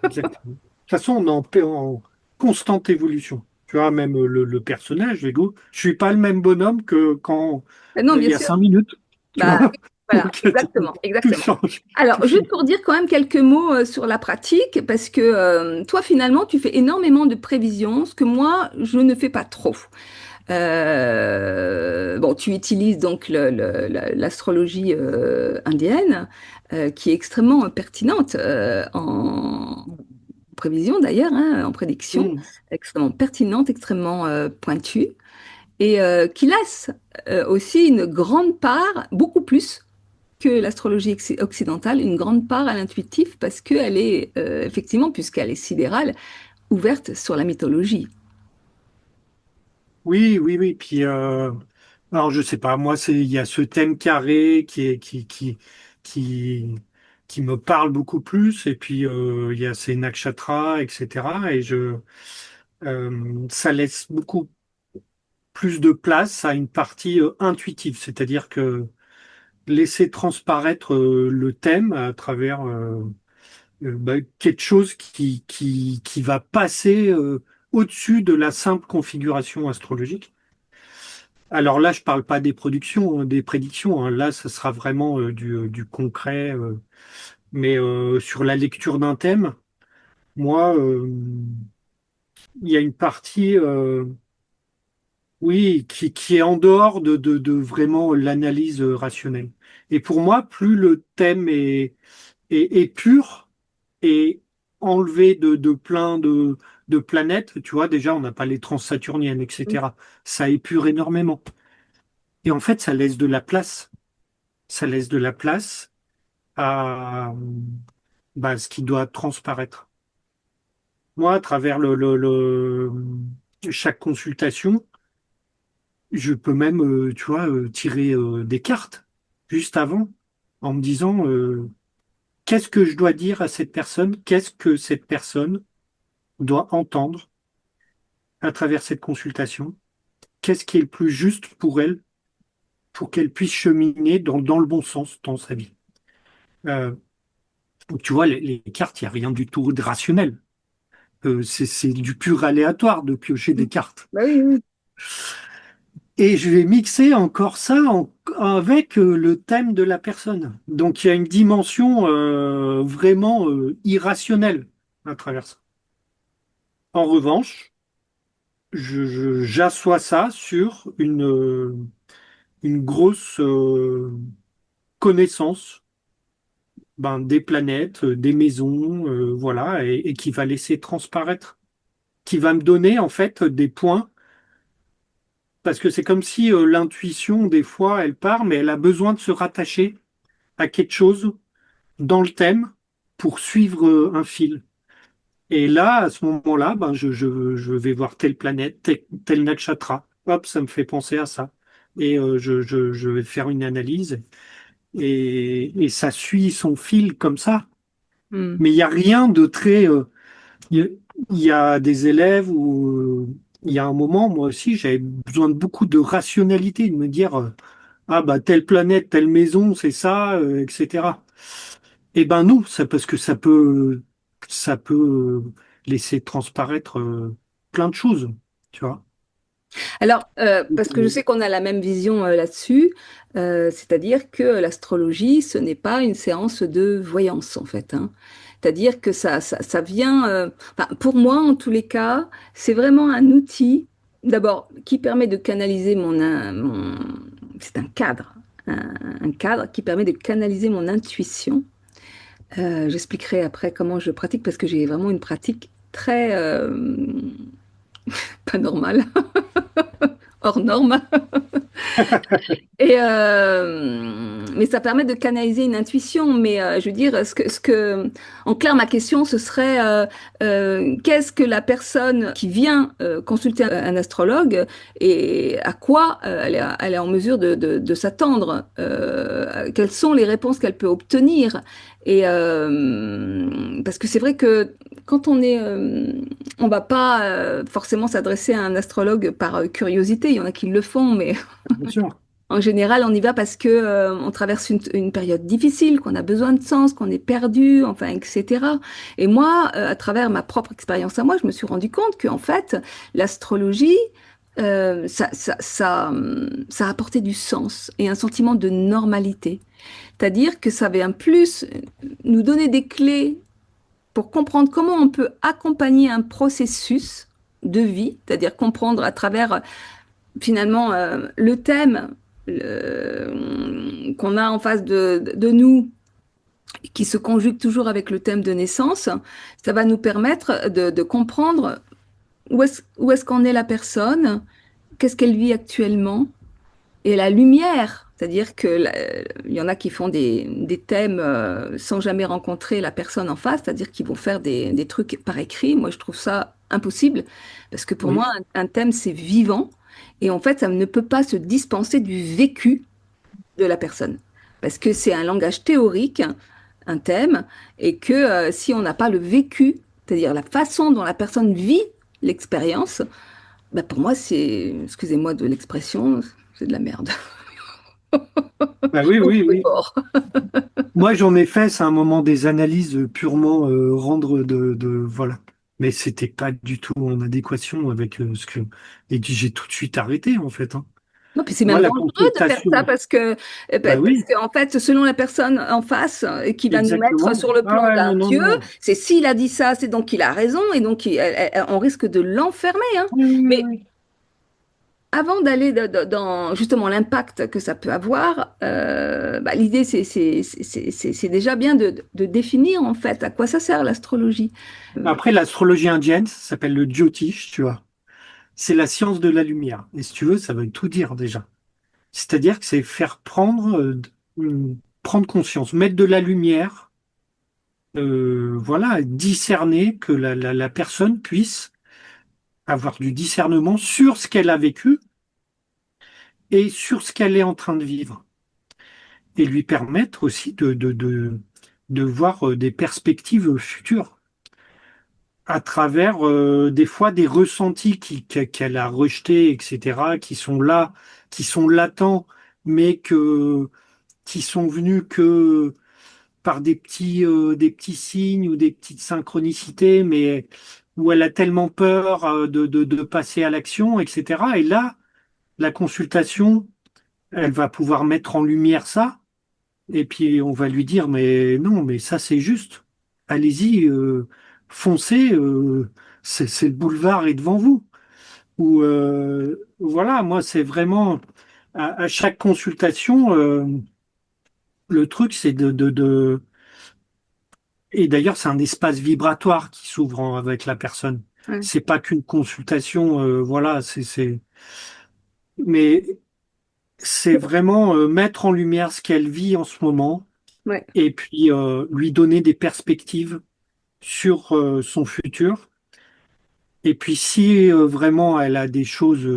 exactement. De toute façon, on est en constante évolution. Tu vois, même le personnage, Lego, je suis pas le même bonhomme que quand Non, il bien y a sûr. 5 minutes. Tu Bah, vois? oui, voilà, Donc, exactement, tout exactement. change. Tout Alors, juste change. pour dire quand même quelques mots sur la pratique, parce que toi, finalement, tu fais énormément de prévisions, ce que moi, je ne fais pas trop. Bon, tu utilises donc l'astrologie indienne, qui est extrêmement pertinente en prévision d'ailleurs, hein, en prédiction, Mm. extrêmement pertinente, extrêmement pointue, et qui laisse aussi une grande part, beaucoup plus que l'astrologie occidentale, une grande part à l'intuitif parce qu'elle est, effectivement, puisqu'elle est sidérale, ouverte sur la mythologie. Oui, oui, oui. Puis, alors, je sais pas, moi, il y a ce thème carré qui, qui me parle beaucoup plus. Et puis, il y a ces nakshatras, etc. Et ça laisse beaucoup plus de place à une partie intuitive, c'est-à-dire que laisser transparaître le thème à travers quelque chose qui va passer au-dessus de la simple configuration astrologique. Alors là, je parle pas des productions, des prédictions, hein. Là, ce sera vraiment du concret. Mais sur la lecture d'un thème, moi, il y a une partie, oui, qui est en dehors de vraiment l'analyse rationnelle. Et pour moi, plus le thème est pur et enlevé de plein de planètes, tu vois, déjà, on n'a pas les transsaturniennes, etc. Ça épure énormément. Et en fait, ça laisse de la place. Ça laisse de la place à ce qui doit transparaître. Moi, à travers chaque consultation, je peux même, tu vois, tirer des cartes juste avant en me disant qu'est-ce que je dois dire à cette personne, qu'est-ce que cette personne doit entendre à travers cette consultation, qu'est-ce qui est le plus juste pour elle, pour qu'elle puisse cheminer dans le bon sens dans sa vie. Euh, donc, tu vois, les cartes, il n'y a rien du tout de rationnel. C'est du pur aléatoire de piocher des cartes. Bah oui, oui. Et je vais mixer encore ça avec le thème de la personne. Donc il y a une dimension vraiment irrationnelle à travers ça. En revanche, j'assois ça sur une grosse connaissance des planètes, des maisons, voilà, et qui va laisser transparaître, qui va me donner en fait des points parce que c'est comme si l'intuition, des fois, elle part, mais elle a besoin de se rattacher à quelque chose dans le thème pour suivre un fil. Et là, à ce moment-là, ben, je vais voir telle planète, tel nakshatra. Hop, ça me fait penser à ça. Et je vais faire une analyse et ça suit son fil comme ça. Hmm. Mais il n'y a rien de très... il y, a il y a des élèves où il y a un moment, moi aussi, j'avais besoin de beaucoup de rationalité, de me dire, ah bah telle planète, telle maison, c'est ça, etc. Eh ben non, ça, parce que ça peut laisser transparaître plein de choses, tu vois. Alors, parce que je sais qu'on a la même vision là-dessus, c'est-à-dire que l'astrologie, ce n'est pas une séance de voyance, en fait, hein. C'est-à-dire que ça vient, enfin, pour moi, en tous les cas, c'est vraiment un outil, d'abord, qui permet de canaliser c'est un cadre, un cadre qui permet de canaliser mon intuition. J'expliquerai après comment je pratique, parce que j'ai vraiment une pratique très, pas normale, hors norme. Mais ça permet de canaliser une intuition. Mais je veux dire, en clair, ma question, ce serait qu'est-ce que la personne qui vient consulter un astrologue et à quoi elle est en mesure de s'attendre? Quelles sont les réponses qu'elle peut obtenir? Parce que c'est vrai que quand on va pas forcément s'adresser à un astrologue par curiosité. Il y en a qui le font, mais Bien sûr. en général, on y va parce que on traverse une période difficile, qu'on a besoin de sens, qu'on est perdu, enfin, etc. Et moi, à travers ma propre expérience à moi, je me suis rendu compte qu'en fait, l'astrologie, ça a apporté du sens et un sentiment de normalité. C'est-à-dire que ça vient plus nous donner des clés pour comprendre comment on peut accompagner un processus de vie, c'est-à-dire comprendre à travers finalement le thème qu'on a en face de nous, qui se conjugue toujours avec le thème de naissance, ça va nous permettre de comprendre où est-ce qu'en est la personne, qu'est-ce qu'elle vit actuellement, et la lumière. C'est-à-dire que il y en a qui font des thèmes sans jamais rencontrer la personne en face, c'est-à-dire qu'ils vont faire des trucs par écrit. Moi, je trouve ça impossible, parce que pour moi, Oui. un thème, c'est vivant, et en fait, ça ne peut pas se dispenser du vécu de la personne, parce que c'est un langage théorique, un thème, et que si on n'a pas le vécu, c'est-à-dire la façon dont la personne vit l'expérience, bah pour moi, c'est, excusez-moi de l'expression, c'est de la merde. Bah oui, Au oui, plus oui. fort. Moi, j'en ai fait, c'est un moment des analyses purement rendre voilà. Mais c'était pas du tout en adéquation avec ce que. Et puis j'ai tout de suite arrêté, en fait, hein. Non, puis c'est Moi, même la dangereux de faire ça consultation, bah parce oui, que en fait, selon la personne en face qui va nous mettre exactement. sur le Ah plan ouais, d'un non, non, dieu, non. c'est s'il a dit ça, c'est donc qu'il a raison et donc on risque de l'enfermer, hein. Oui, oui, Mais oui. avant d'aller dans justement l'impact que ça peut avoir, bah, l'idée c'est déjà bien de définir en fait à quoi ça sert l'astrologie. Après, l'astrologie indienne, ça s'appelle le Jyotish, tu vois. C'est la science de la lumière. Et si tu veux, ça veut tout dire déjà. C'est-à-dire que c'est faire prendre conscience, mettre de la lumière, voilà, discerner que la personne puisse avoir du discernement sur ce qu'elle a vécu et sur ce qu'elle est en train de vivre. Et lui permettre aussi de voir des perspectives futures à travers des fois des ressentis qu'elle a rejetés, etc., qui sont là, qui sont latents, mais qui sont venus que par des petits signes ou des petites synchronicités, mais où elle a tellement peur de passer à l'action, etc. Et là, la consultation, elle va pouvoir mettre en lumière ça, et puis on va lui dire, mais non, mais ça c'est juste. Allez-y, foncez, c'est le boulevard est devant vous. Ou voilà, moi c'est vraiment à chaque consultation, le truc c'est et d'ailleurs c'est un espace vibratoire qui s'ouvre avec la personne. Ouais. C'est pas qu'une consultation, voilà, mais c'est vraiment mettre en lumière ce qu'elle vit en ce moment Ouais. et puis lui donner des perspectives sur son futur. Et puis si vraiment elle a des choses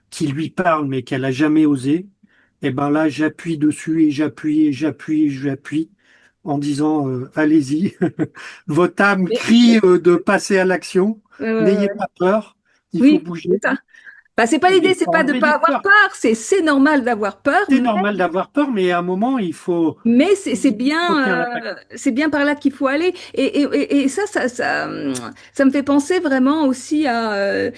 qui lui parlent mais qu'elle a jamais osé, et ben là j'appuie dessus et j'appuie et j'appuie et j'appuie en disant allez-y, votre âme Mais- crie de passer à l'action, ouais, ouais, n'ayez ouais. pas peur, il faut Oui, c'est bouger ça. Bah, c'est pas et l'idée, il c'est faut pas de enlever pas les avoir peurs. peur, c'est normal d'avoir peur, C'est normal d'avoir peur, mais à un moment il faut mais faut faire l'attaque. c'est bien par là qu'il faut aller. Et ça me fait penser vraiment aussi à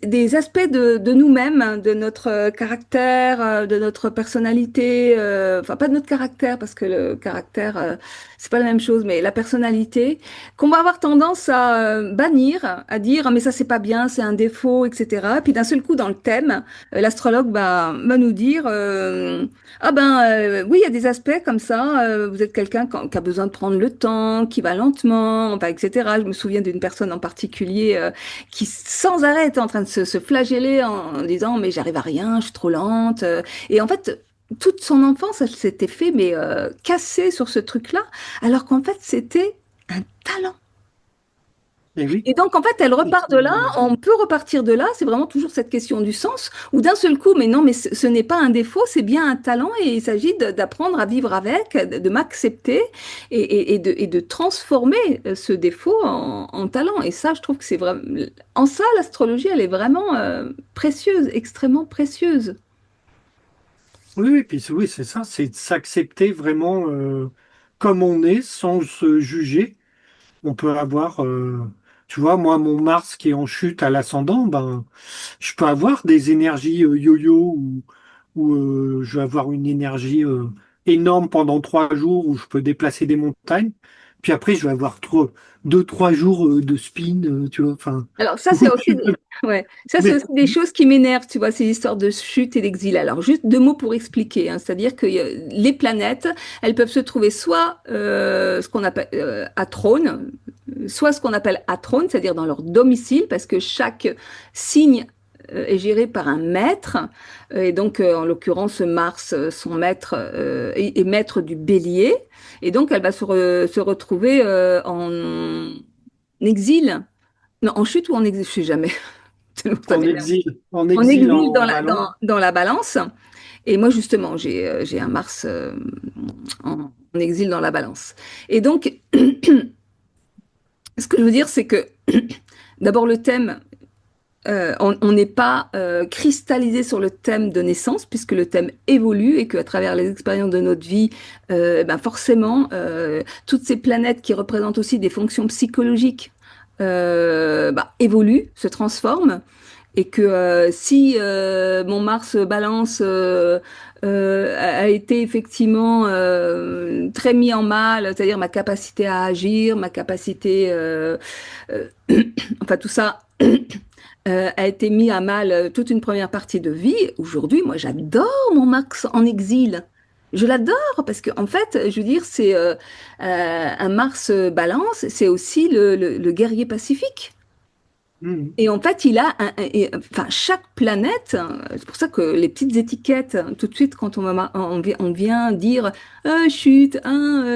des aspects de nous-mêmes, hein, de notre caractère, de notre personnalité. Enfin, pas de notre caractère, parce que le caractère, c'est pas la même chose, mais la personnalité, qu'on va avoir tendance à bannir, à dire, ah, mais ça, c'est pas bien, c'est un défaut, etc. Puis d'un seul coup, dans le thème, l'astrologue va nous dire. Ah ben oui, il y a des aspects comme ça. Vous êtes quelqu'un qui a besoin de prendre le temps, qui va lentement, enfin, etc. Je me souviens d'une personne en particulier qui sans arrêt était en train de se flageller en disant mais j'arrive à rien, je suis trop lente. Et en fait, toute son enfance, elle s'était fait mais casser sur ce truc-là, alors qu'en fait c'était un talent. Et oui, Et donc, en fait, elle repart de là, on peut repartir de là, c'est vraiment toujours cette question du sens, ou d'un seul coup, mais non, mais ce n'est pas un défaut, c'est bien un talent, et il s'agit d'apprendre à vivre avec, de m'accepter, et de transformer ce défaut en talent. Et ça, je trouve que c'est vraiment... En ça, l'astrologie, elle est vraiment précieuse, extrêmement précieuse. oui, oui, puis oui, c'est ça, c'est de s'accepter vraiment comme on est, sans se juger. On peut avoir, tu vois, moi, mon Mars qui est en chute à l'ascendant, ben, je peux avoir des énergies yo-yo ou je vais avoir une énergie énorme pendant 3 jours où je peux déplacer des montagnes. Puis après, je vais avoir 2, 3 jours de spin, tu vois, enfin, Alors ça, c'est où aussi, tu peux- ouais, ça c'est mais, aussi des choses qui m'énervent, tu vois, ces histoires de chute et d'exil. Alors juste deux mots pour expliquer, hein, c'est-à-dire que les planètes, elles peuvent se trouver soit ce qu'on appelle à trône, soit ce qu'on appelle à trône, c'est-à-dire dans leur domicile, parce que chaque signe est géré par un maître, et donc en l'occurrence Mars, son maître, est maître du Bélier, et donc elle va se retrouver en exil. Non, en chute ou en exil, je sais jamais. Tellement ça m'énerve. en En exil exil en balance. dans la balance. Et moi, justement, j'ai un Mars en exil dans la balance. Et donc, ce que je veux dire, c'est que d'abord, le thème, on n'est pas cristallisé sur le thème de naissance, puisque le thème évolue et qu'à travers les expériences de notre vie, ben forcément, toutes ces planètes qui représentent aussi des fonctions psychologiques bah, évoluent, se transforment. Et que si mon Mars Balance a été effectivement très mis en mal, c'est-à-dire ma capacité à agir, ma capacité, euh, enfin tout ça a été mis à mal toute une première partie de vie. Aujourd'hui, moi j'adore mon Mars en exil. Je l'adore parce que en fait, je veux dire, c'est un Mars Balance, c'est aussi le guerrier pacifique. Mhm. Et en fait, il a enfin, chaque planète, hein, c'est pour ça que les petites étiquettes, hein, tout de suite, quand on vient dire chute,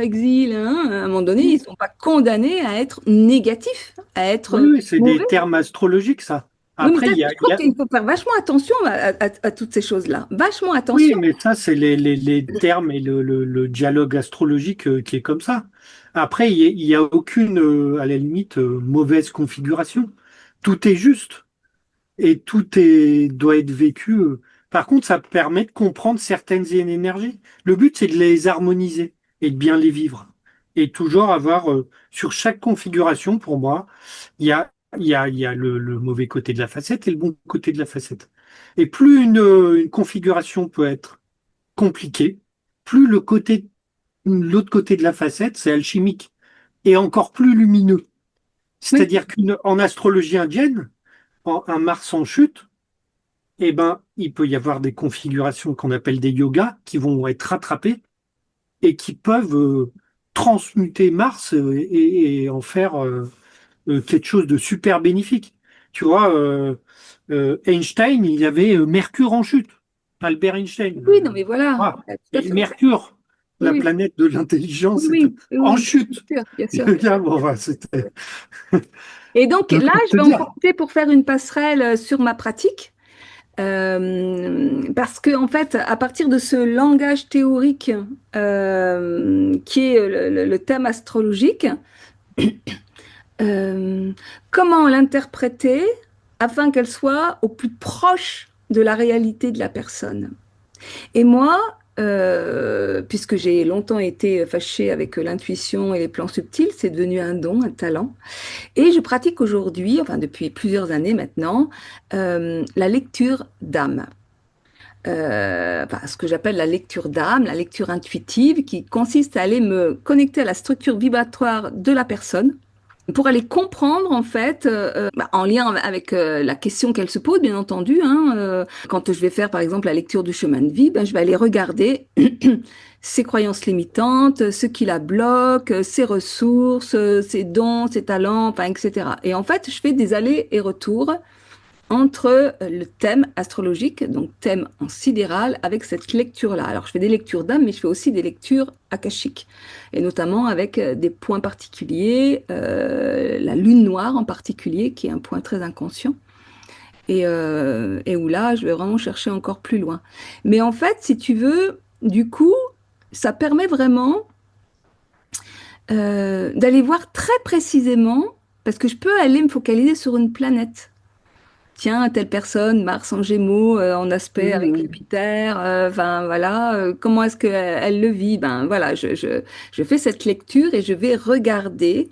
exil, à un moment donné, ils ne sont pas condamnés à être négatifs, à Oui, être oui, c'est mauvais. des termes astrologiques, ça. Oui, mais Après, ça, il y a, je trouve qu'il faut faire vachement attention à toutes ces choses-là. Vachement oui, attention. mais ça, c'est les termes et le dialogue astrologique qui est comme ça. Après, il y a aucune, à la limite, mauvaise configuration. Tout est juste et doit être vécu. Par contre, ça permet de comprendre certaines énergies. Le but, c'est de les harmoniser et de bien les vivre. Et toujours avoir, sur chaque configuration, pour moi, il y a le mauvais côté de la facette et le bon côté de la facette. Et plus une configuration peut être compliquée, plus l'autre côté de la facette, c'est alchimique et encore plus lumineux. Oui, C'est-à-dire qu'en astrologie indienne, un Mars en chute, eh ben, il peut y avoir des configurations qu'on appelle des yogas qui vont être rattrapées et qui peuvent transmuter Mars et en faire quelque chose de super bénéfique. Tu vois, Einstein, il y avait Mercure en chute. Albert Einstein. Oui, non, mais voilà, Voilà. tout à Et fait. Mercure, Oui, la oui, planète de oui, l'intelligence, était oui, oui, en oui, chute. bien sûr, bien Et sûr. le gars, bon, voilà, c'était. Et donc Donc, là, pour je te vais en dire. profiter pour faire une passerelle sur ma pratique. Parce que en fait, à partir de ce langage théorique qui est le thème astrologique, euh, comment l'interpréter afin qu'elle soit au plus proche de la réalité de la personne. Et moi, puisque j'ai longtemps été fâchée avec l'intuition et les plans subtils, c'est devenu un don, un talent. Et je pratique aujourd'hui, enfin depuis plusieurs années maintenant, la lecture d'âme. Enfin, ce que j'appelle la lecture d'âme, la lecture intuitive, qui consiste à aller me connecter à la structure vibratoire de la personne pour aller comprendre en fait, en lien avec la question qu'elle se pose, bien entendu. Hein, quand je vais faire par exemple la lecture du chemin de vie, ben, je vais aller regarder ses croyances limitantes, ce qui la bloque, ses ressources, ses dons, ses talents, enfin, etc. Et en fait, je fais des allers et retours entre le thème astrologique, donc thème en sidéral, avec cette lecture-là. Alors, je fais des lectures d'âme, mais je fais aussi des lectures akashiques, et notamment avec des points particuliers, la lune noire en particulier, qui est un point très inconscient, et où là, je vais vraiment chercher encore plus loin. Mais en fait, si tu veux, du coup, ça permet vraiment d'aller voir très précisément, parce que je peux aller me focaliser sur une planète. Tiens, telle personne, Mars en Gémeaux, en aspect avec Mhm. Jupiter, enfin voilà, comment est-ce qu'elle elle le vit? Ben voilà, je fais cette lecture et je vais regarder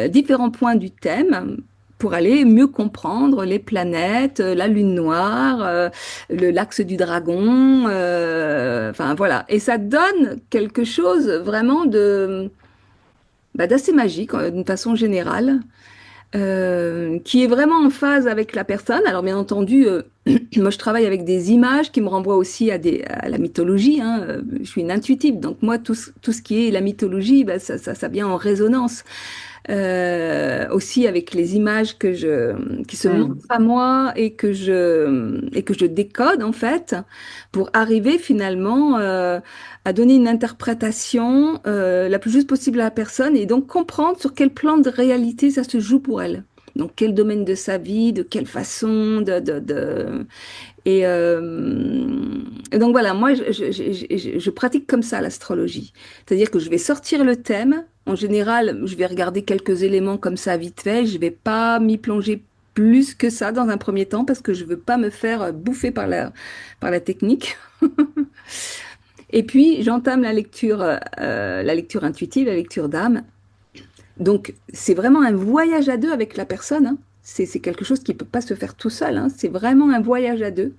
différents points du thème pour aller mieux comprendre les planètes, la lune noire, l'axe du dragon, enfin voilà. Et ça donne quelque chose vraiment d'assez magique d'une façon générale qui est vraiment en phase avec la personne. Alors bien entendu, moi je travaille avec des images qui me renvoient aussi à la mythologie. Hein. Je suis une intuitive, donc moi tout ce qui est la mythologie, bah, ça vient en résonance. Aussi avec les images qui se montrent Mhm. à moi et que je décode en fait pour arriver finalement à donner une interprétation la plus juste possible à la personne et donc comprendre sur quel plan de réalité ça se joue pour elle. Donc quel domaine de sa vie, de quelle façon, Et, et donc voilà, moi je pratique comme ça l'astrologie. C'est-à-dire que je vais sortir le thème. En général, je vais regarder quelques éléments comme ça vite fait. Je vais pas m'y plonger plus que ça dans un premier temps parce que je veux pas me faire bouffer par la technique. Et puis j'entame la lecture intuitive, la lecture d'âme. Donc c'est vraiment un voyage à deux avec la personne. Hein. C'est quelque chose qui peut pas se faire tout seul. Hein. C'est vraiment un voyage à deux.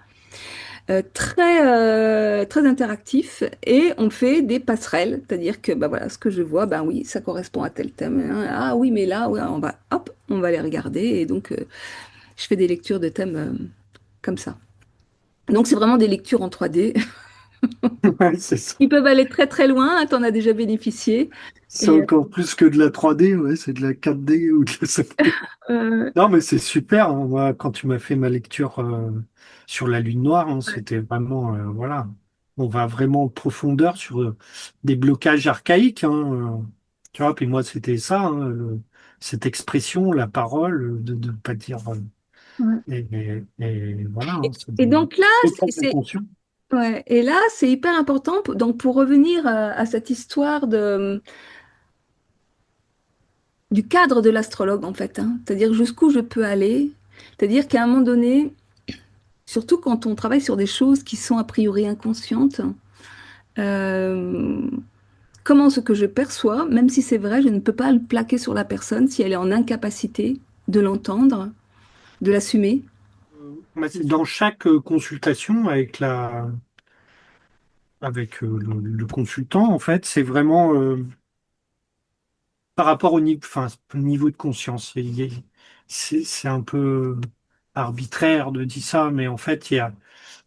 Très interactif et on fait des passerelles, c'est-à-dire que bah voilà, ce que je vois, ben oui, ça correspond à tel thème. Hein. Ah oui, mais là, ouais, on va les regarder et donc je fais des lectures de thèmes comme ça. Donc c'est vraiment des lectures en 3D. Ouais, c'est ça. Ils peuvent aller très très loin, hein, t'en as déjà bénéficié. C'est Et encore plus que de la 3D, ouais, c'est de la 4D ou de la 5D. euh, Non, mais c'est super. Hein. Moi, quand tu m'as fait ma lecture sur la Lune noire, hein, ouais, c'était vraiment, voilà, on va vraiment en profondeur sur des blocages archaïques. Hein. Tu vois, puis moi, c'était ça, hein, cette expression, la parole, de ne pas dire. ouais. Et voilà, Et, hein, c'est et des donc là, c'est très inconscient. ouais, et là, c'est hyper important. Donc pour revenir à cette histoire du cadre de l'astrologue, en fait, hein. C'est-à-dire jusqu'où je peux aller. C'est-à-dire qu'à un moment donné, surtout quand on travaille sur des choses qui sont a priori inconscientes, euh, comment ce que je perçois, même si c'est vrai, je ne peux pas le plaquer sur la personne si elle est en incapacité de l'entendre, de l'assumer. Mais dans chaque consultation avec le consultant, en fait, c'est vraiment par rapport au niveau, enfin, niveau de conscience. C'est un peu arbitraire de dire ça, mais en fait, il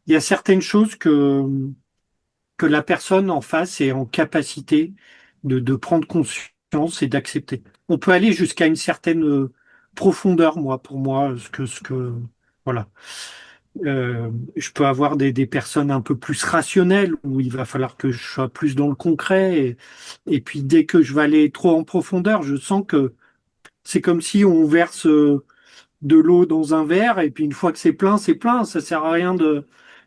y a certaines choses que la personne en face est en capacité de prendre conscience et d'accepter. On peut aller jusqu'à une certaine profondeur, moi, pour moi, voilà. Je peux avoir des personnes un peu plus rationnelles où il va falloir que je sois plus dans le concret. Et puis dès que je vais aller trop en profondeur, je sens que c'est comme si on verse de l'eau dans un verre et puis une fois que c'est plein, c'est plein. Ça sert à rien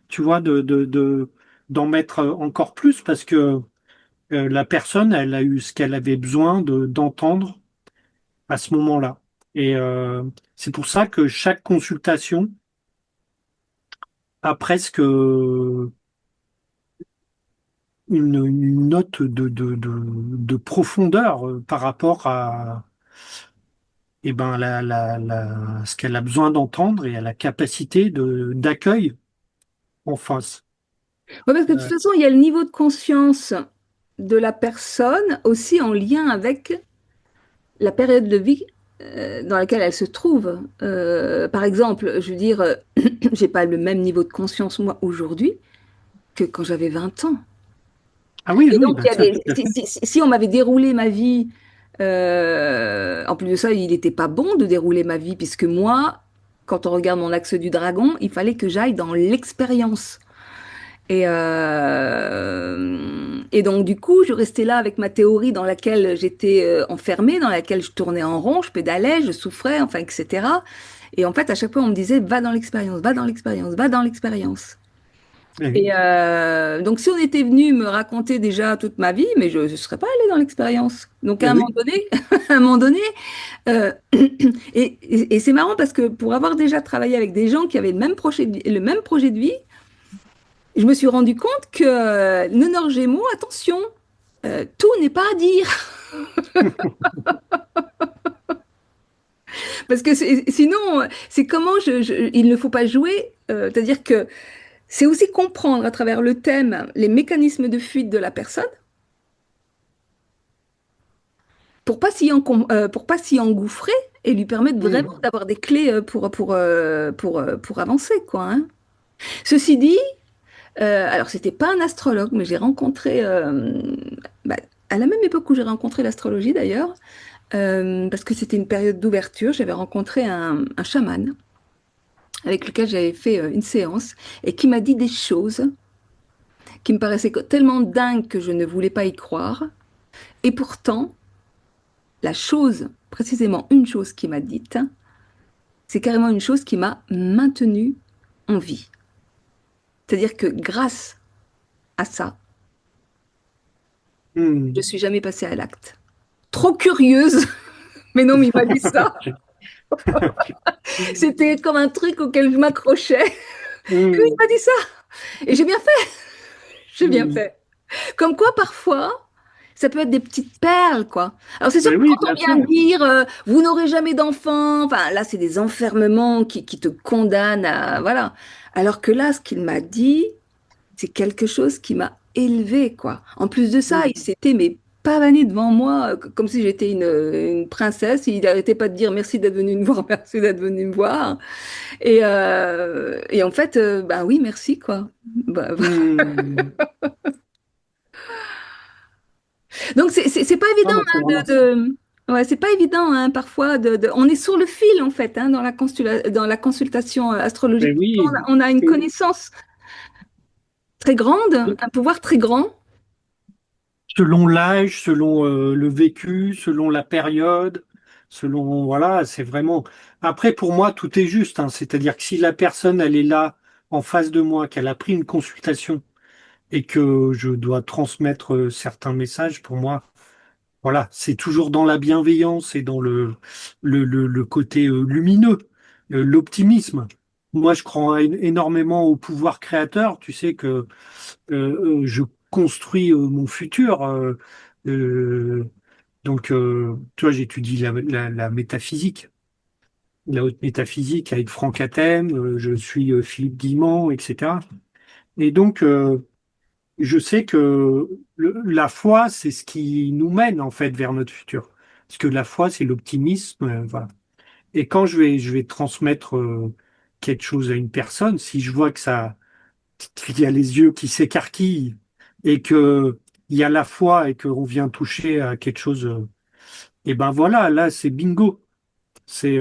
tu vois, d'en mettre encore plus parce que la personne, elle a eu ce qu'elle avait besoin d'entendre à ce moment-là. Et c'est pour ça que chaque consultation a presque une note de profondeur par rapport à ce qu'elle a besoin d'entendre et à la capacité d'accueil en face. Ouais, parce que de toute Euh, façon, il y a le niveau de conscience de la personne aussi en lien avec la période de vie dans laquelle elle se trouve. Par exemple, je veux dire, j'ai pas le même niveau de conscience moi aujourd'hui que quand j'avais 20 ans. ah oui, Et oui, donc, il bah y a ça tout à fait. si on m'avait déroulé ma vie, en plus de ça, il n'était pas bon de dérouler ma vie, puisque moi, quand on regarde mon axe du dragon, il fallait que j'aille dans l'expérience. Et donc, du coup, je restais là avec ma théorie dans laquelle j'étais enfermée, dans laquelle je tournais en rond, je pédalais, je souffrais, enfin, etc. Et en fait, à chaque fois, on me disait, va dans l'expérience, va dans l'expérience, va dans l'expérience. Oui, Et donc, si on était venu me raconter déjà toute ma vie, mais je ne serais pas allée dans l'expérience. Donc, à un moment oui, donné, à un moment donné, euh, et c'est marrant parce que pour avoir déjà travaillé avec des gens qui avaient le même projet de vie, je me suis rendu compte que Nonor Gémeaux, attention, tout n'est pas à dire. Parce que sinon, c'est comment il ne faut pas jouer. C'est-à-dire que c'est aussi comprendre à travers le thème les mécanismes de fuite de la personne pour pas s'y engouffrer et lui permettre vraiment oui, d'avoir des clés pour avancer, quoi, hein. Ceci dit, alors c'était pas un astrologue, mais j'ai rencontré, bah, à la même époque où j'ai rencontré l'astrologie d'ailleurs, parce que c'était une période d'ouverture, j'avais rencontré un chaman avec lequel j'avais fait une séance et qui m'a dit des choses qui me paraissaient tellement dingues que je ne voulais pas y croire. Et pourtant, la chose, précisément une chose qui m'a dite, c'est carrément une chose qui m'a maintenue en vie. C'est-à-dire que grâce à ça, je hmm. suis jamais passée à l'acte. Trop curieuse, mais non, mais il m'a dit ça. C'était comme un truc auquel je m'accrochais. Il Hmm. m'a dit ça. Et j'ai bien fait. J'ai bien Hmm. fait. Comme quoi, parfois, ça peut être des petites perles, quoi. Alors, c'est sûr Ben que oui, quand on bien sûr. vient dire vous n'aurez jamais d'enfant, enfin, là, c'est des enfermements qui te condamnent à. Voilà. Alors que là, ce qu'il m'a dit, c'est quelque chose qui m'a élevée, quoi. En plus de ça, il Hmm. s'était mais pavané devant moi comme si j'étais une princesse. Il n'arrêtait pas de dire merci d'être venu me voir, merci d'être venu me voir. Et en fait, bah oui, merci, quoi. Bah, Hmm. donc c'est pas évident Non, mais c'est hein, vraiment ça. ouais, c'est pas évident hein, parfois on est sur le fil en fait hein, dans la consultation Ben astrologique. oui. On a une Et connaissance très grande, un pouvoir très grand. selon l'âge, selon le vécu, selon la période, selon voilà, c'est vraiment. Après, pour moi, tout est juste, hein. C'est-à-dire que si la personne, elle est là en face de moi, qu'elle a pris une consultation et que je dois transmettre certains messages, pour moi, voilà, c'est toujours dans la bienveillance et dans le côté lumineux, l'optimisme. Moi, je crois énormément au pouvoir créateur. Tu sais que je construis mon futur. Euh, tu vois, j'étudie la métaphysique, la haute métaphysique avec Franck Hatem. Je suis Philippe Guillemant, etc. Et donc, je sais que la foi, c'est ce qui nous mène en fait vers notre futur. Parce que la foi, c'est l'optimisme, voilà. Et quand je vais transmettre quelque chose à une personne, si je vois que ça, qu'il y a les yeux qui s'écarquillent et que il y a la foi et qu'on vient toucher à quelque chose, et ben voilà, là, c'est bingo. C'est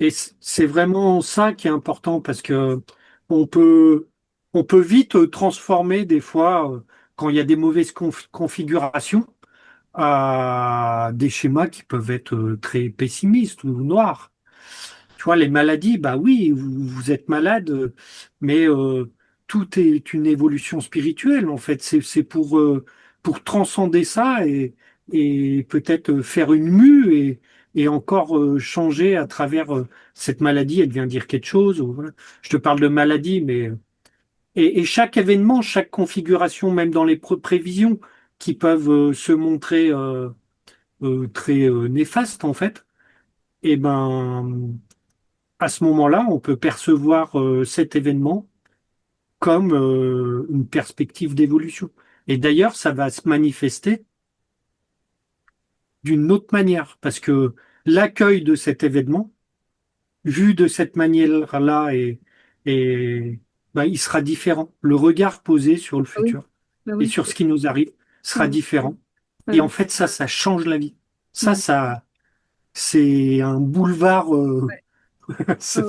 et c'est vraiment ça qui est important parce que on peut on peut vite transformer des fois quand il y a des mauvaises configurations à des schémas qui peuvent être très pessimistes ou noirs. Tu vois, les maladies, bah oui, vous êtes malade, mais tout est une évolution spirituelle, en fait. C'est pour transcender ça et peut-être faire une mue et encore changer à travers cette maladie, elle vient dire quelque chose. Ou, voilà. Je te parle de maladie, mais et chaque événement, chaque configuration, même dans les prévisions qui peuvent se montrer très néfastes, en fait, et ben à ce moment-là, on peut percevoir cet événement comme une perspective d'évolution. Et d'ailleurs, ça va se manifester d'une autre manière, parce que l'accueil de cet événement, vu de cette manière-là, ben, il sera différent. Le regard posé sur le Ah oui, futur bah et oui. sur ce qui nous arrive sera Ouais, différent. Et en ouais, fait, ça change la vie. ouais, Ça, c'est un boulevard. ouais, ouais. C'est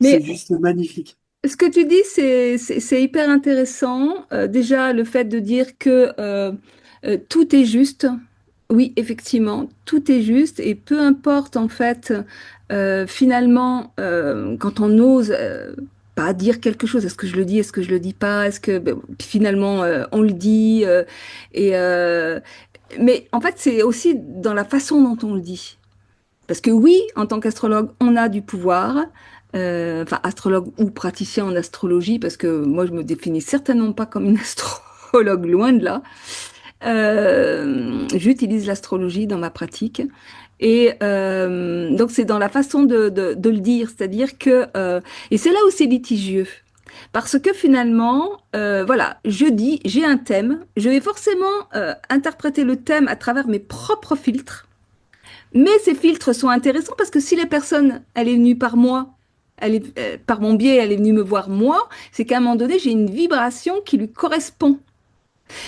Mais juste magnifique. ce que tu dis, c'est hyper intéressant. Déjà, le fait de dire que tout est juste. Oui, effectivement, tout est juste. Et peu importe, en fait, finalement, quand on ose pas dire quelque chose, est-ce que je le dis, est-ce que je le dis pas, est-ce que ben, puis finalement, on le dit. Et, mais en fait, c'est aussi dans la façon dont on le dit. Parce que oui, en tant qu'astrologue, on a du pouvoir, enfin astrologue ou praticien en astrologie, parce que moi je me définis certainement pas comme une astrologue, loin de là. J'utilise l'astrologie dans ma pratique. Et donc c'est dans la façon de le dire, c'est-à-dire que, et c'est là où c'est litigieux. Parce que finalement, voilà, je dis, j'ai un thème, je vais forcément interpréter le thème à travers mes propres filtres. Mais ces filtres sont intéressants parce que si la personne, elle est venue par moi, elle est, par mon biais, elle est venue me voir moi, c'est qu'à un moment donné, j'ai une vibration qui lui correspond.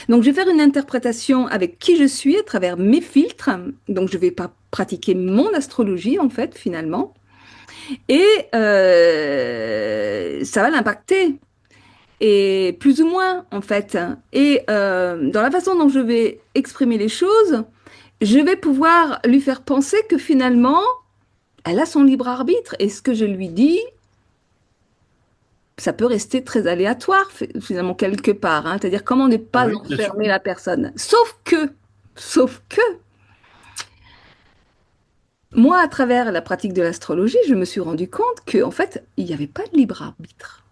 Donc, je vais faire une interprétation avec qui je suis à travers mes filtres. Donc, je ne vais pas pratiquer mon astrologie, en fait, finalement. Et ça va l'impacter. Et plus ou moins, en fait. Et dans la façon dont je vais exprimer les choses, je vais pouvoir lui faire penser que finalement, elle a son libre arbitre et ce que je lui dis, ça peut rester très aléatoire finalement quelque part, hein. C'est-à-dire comment ne pas Oui, bien sûr. enfermer la personne. Sauf que, moi, à travers la pratique de l'astrologie, je me suis rendu compte qu'en fait, il n'y avait pas de libre arbitre.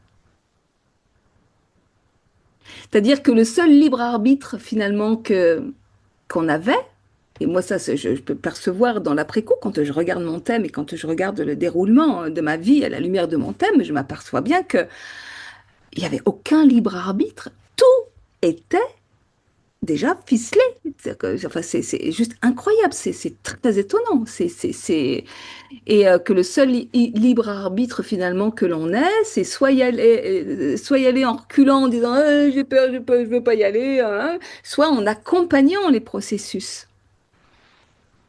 C'est-à-dire que le seul libre arbitre finalement que qu'on avait, et moi ça je peux percevoir dans l'après-coup quand je regarde mon thème et quand je regarde le déroulement de ma vie à la lumière de mon thème, je m'aperçois bien que il n'y avait aucun libre arbitre. Tout était déjà ficelé. Enfin, c'est juste incroyable. C'est très étonnant. Et que le seul libre arbitre finalement que l'on ait, c'est soit y aller en reculant en disant j'ai peur, je veux pas y aller, hein, soit en accompagnant les processus.